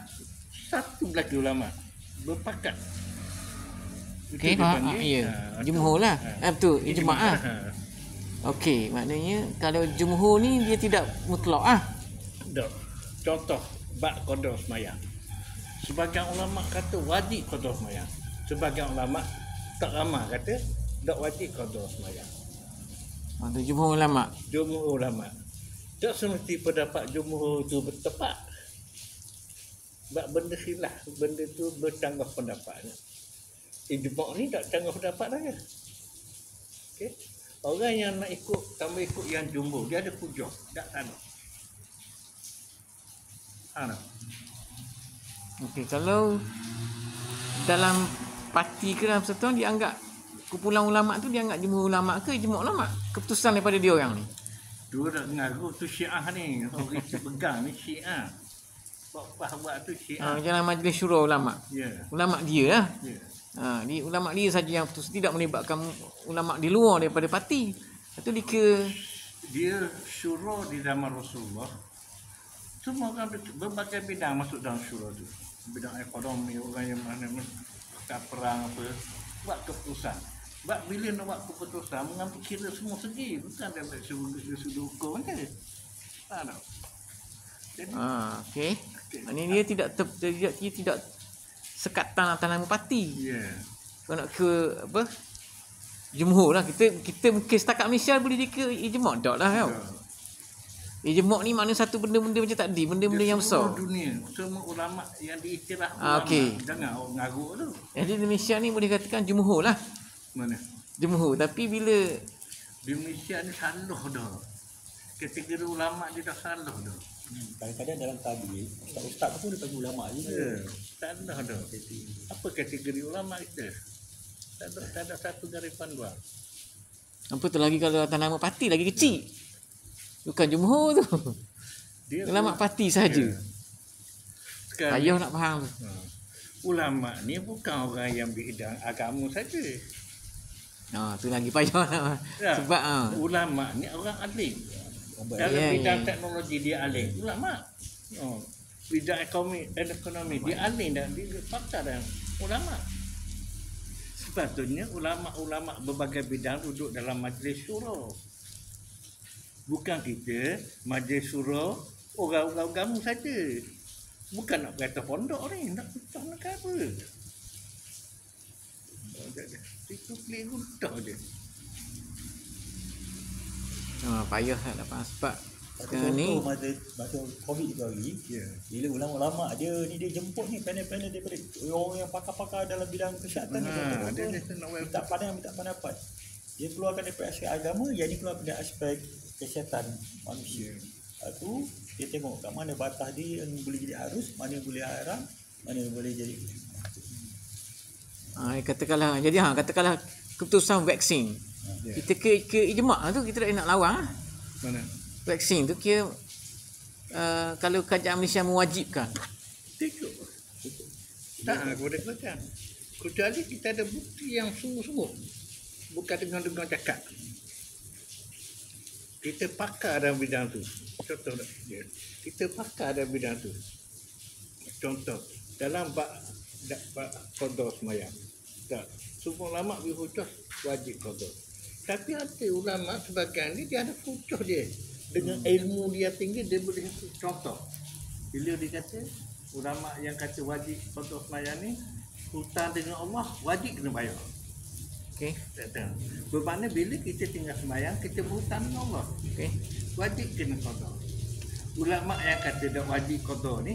satu belaki ulama berpakat. Okey, jumhur lah. Betul, ijma' lah. Okey, maknanya kalau jumhur ni dia tidak mutlak lah. Tak. Contoh bab qada sembahyang. Sebagian ulama kata wajib qada sembahyang. Sebagian ulama tak ramai kata tak wajib qada sembahyang. Itu jumhur ulama. Jumhur ulama. Tak semesti pendapat jumhur tu tepat. Sebab benda khilaf, benda tu bercanggah pendapatnya. Ijma' ni tak canggah pendapat lagi. Okey. Orang yang nak ikut, tambah ikut yang jumhur, dia ada hujah, tak ada. Okey, kalau dalam parti ke dalam persatuan dianggap kumpulan ulama tu dianggap jumhur ulama ke ijma' ulama? Keputusan daripada dia orang ni. Dua dah mengaku tu Syiah ni. Orang itu pegang ni Syiah. Buat tu Syiah. Dalam majlis syura ulama. Ya. Ulama dia lah. Ya. Dia ulama dia saja yang putus, tidak melibatkan ulama di luar daripada parti. Itu dia syura di zaman Rasulullah. Semua orang berbagai bidang masuk dalam syura tu. Bidang ekonomi, orang yang mana perang apa, buat keputusan. Sebab bila nak buat keputusan, mengambil kira semua segi. Bukan dapat sudut hukum je. Tak tahu. Okey. Maknanya dia tidak sekatan atas nama parti. Ya. Kalau nak ke apa? Jumhur lah. Kita mungkin setakat Malaysia boleh dikira ijma' tak lah tau. Ijma' ni maknanya satu benda-benda macam tadi, benda-benda yang besar. Seluruh dunia, semua ulama yang diiktiraf okey. Jangan orang ngaruk tu. Jadi di Malaysia ni boleh katakan jumhur lah. Mana? Jumhur. Tapi bila di Malaysia ni salah dah. Kategori ulama dia dah salah dah. Kadang-kadang dalam tabligh ustaz pun dia panggil ulama juga. Ya, salah dah. Apa kategori ulama kita? Tak ada satu garis panduan. apa tu lagi kalau atas nama parti lagi kecil. Bukan jumhur tu. Dia ulama parti saja. Sekarang Payah nak faham tu. ulama ni bukan orang yang bidang agama saja. Tu lagi payah lah. Ya. Sebab Ulama ni orang alim. Dalam Ya, bidang ya. teknologi dia alim. Ulama. Bidang ekonomi dia alim dan dia pakar dan ulama. Sepatutnya ulama-ulama berbagai bidang duduk dalam majlis syura. Bukan kita majlis syura orang-orang agama saja. Bukan nak kata pondok ni, nak pecah negara. Itu klik gudah je. Payah tak dapat sebab sekarang ni masa COVID tu hari, Ya. bila ulama-ulama dia jemput ni panel-panel daripada orang yang pakar-pakar dalam bidang kesihatan ni. Dia nak minta pendapat. Dia keluarkan daripada aspek agama, yang ni keluar daripada aspek kesihatan manusia. Lepas tu dia tengok kat mana batas dia yang boleh jadi harus, mana yang boleh haram, mana yang boleh jadi. katakanlah keputusan vaksin. Kita ke ijma' tu kita tak nak lawan. mana? Vaksin tu kira kalau kerajaan Malaysia mewajibkan. Tengok. Tak, aku dah kata. Kecuali kita ada bukti yang sungguh-sungguh. Bukan dengar-dengar cakap. Kita pakar dalam bidang tu. Contoh dia. Kita pakar dalam bidang tu. Contoh, dalam bab qada sembahyang. Tak. Semua ulama berhujah wajib qada. Tapi ada ulama sebagian ni dia ada hujah dia. Dengan ilmu dia tinggi dia boleh contoh. Bila dia kata ulama yang kata wajib qada sembahyang ni hutang dengan Allah wajib kena bayar. Okey. Bermakna bila kita tinggal sembahyang kita berhutang dengan Allah. Okey. Wajib kena qada. Ulama yang kata dak wajib qada ni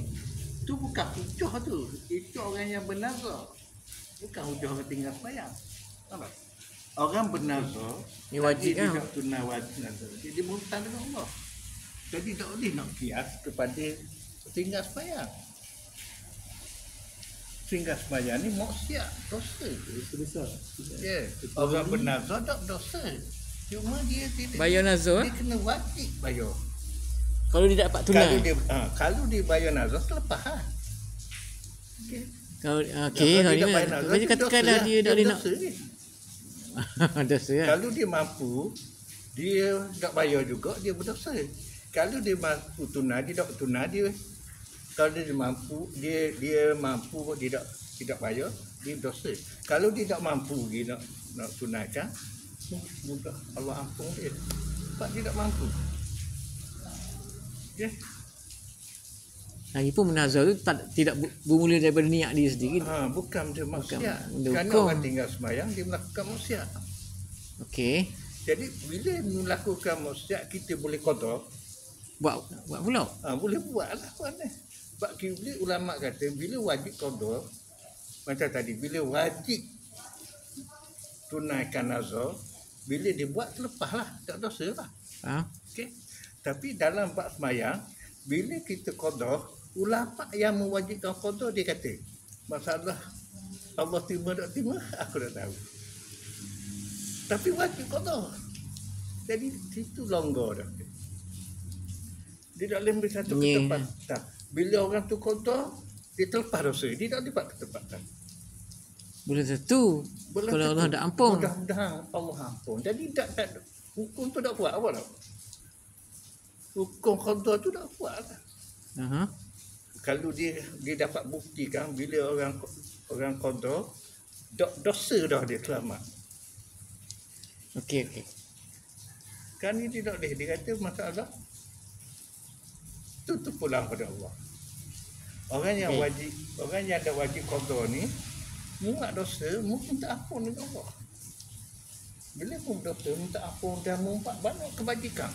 tu bukan hujah tu. Itu orang yang bernazar. Bukan hujah orang tinggal sembahyang. Nampak? Orang bernazar Ni wajib dia kan? tak tunai wajib nazar. Dia berhutang dengan Allah. Jadi tak boleh nak kias kepada tinggal sembahyang. Tinggal sembahyang ni maksiat, dosa. Itu besar. Ya, orang bernazar tak dosa. Cuma dia tidak Bayar nazar, dia kena wajib bayar. kalau dia dapat tunai. Kalau dia bayar nazar terlepas ha. Okey. Kalau Kalau okey, kalau dia tak ni bayar nazar, macam katakanlah dia dah boleh nak dosa ni. dosa kan. Kalau dia mampu, dia tak bayar juga dia berdosa. Kalau dia mampu tunai, dia tak tunai dia. Kalau dia mampu, dia mampu dia tidak bayar, dia berdosa. Kalau dia tak mampu dia nak tunaikan, mudah Allah ampun dia. Sebab dia tak mampu. Okey. Lagipun menazar tu tidak bermula daripada niat dia sendiri. Bukan dia maksiat. benda Kerana hukum. orang tinggal sembahyang dia melakukan maksiat. Okey. Jadi bila melakukan maksiat kita boleh qada, Buat pula. boleh buatlah mana. Sebab bila ulama kata bila wajib qada macam tadi bila wajib tunaikan nazar, bila dia buat lepaslah, tak dosa lah. Okey. Tapi dalam bab sembahyang bila kita qada, ulama yang mewajibkan qada dia kata masalah Allah terima tak terima aku tak tahu. Tapi wajib qada. Jadi situ longgar dah. Dia tak boleh beri satu Yeah. ketepatan. Bila orang tu qada, dia terlepas dosa. Dia tak dapat ketepatan. Boleh tentu. Belum Kalau tentu. Allah dah ampun. Mudah-mudahan Allah ampun. Jadi tak hukum tu tak kuat apa tak? Hukum qada tu tak kuat lah. Kalau dia dapat buktikan bila orang qada dosa dah dia selamat. Okey. Kan ini tidak boleh. Dia kata masalah tu pulang pada Allah. Orang yang wajib, orang yang ada wajib qada ni buat dosa, mungkin tak ampun dengan Allah. Bila pun dosa, minta ampun dan membuat banyak kebajikan.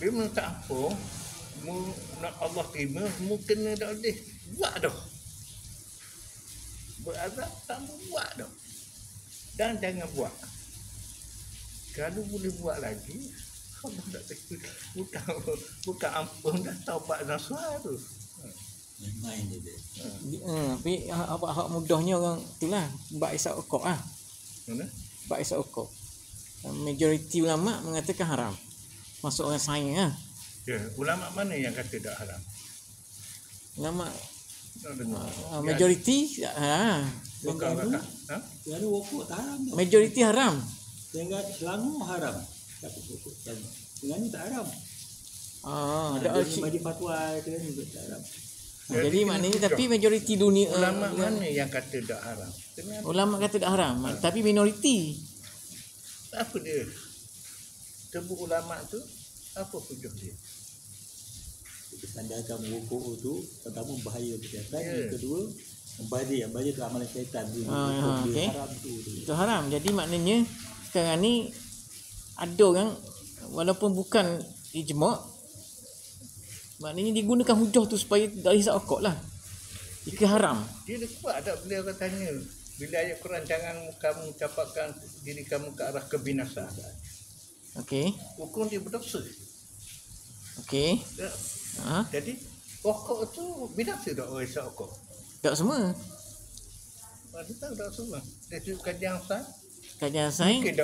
Bila minta ampun, nak Allah terima, mungkin tak boleh buat dah. Berazab tak buat dah. Dan jangan buat. Kalau boleh buat lagi, Allah tak terima. Bukan ampun dah taubat nasuha tu. Main je dia. Tapi hak mudahnya orang itulah bab isap okok ah. Mana? Bab isap okok. Majoriti ulama mengatakan haram. Masuk orang sains ah. Ya, ulama mana yang kata tak haram? Ulama Tak dengar. majoriti Bakar. Ha? Terengganu rokok tak haram tau. Majoriti haram. Terengganu Selangor haram. Tak rokok Selangor. Terengganu tak haram. Ada Dia bagi fatwa Terengganu tak haram. jadi maknanya tapi majoriti dunia Ulama mana yang kata tak haram? Sebenarnya ulama kata tak haram, tapi minoriti. apa dia? Tebu ulama tu apa hujah dia? Sandarkan merokok tu pertama bahaya kesihatan, Ya. yang kedua membazir tu amalan syaitan tu. Okey. Haram tu. Itu haram. Jadi maknanya sekarang ni ada orang walaupun bukan ijma', maknanya digunakan hujah tu supaya tak hisap rokok lah. Jika haram. Dia dah kuat tak bila orang tanya. Bila ayat Quran jangan kamu capakkan diri kamu ke arah kebinasaan. Okey. Hukum dia berdosa. Okey. Jadi rokok tu binasa tak orang isap rokok? Tak semua. Dia tahu tak semua. Dia tunjuk kajian sains. Kajian sains Mungkin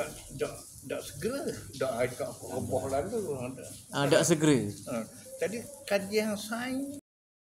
tak segera. Tak isap rokok lalu. tak segera. Jadi kajian sains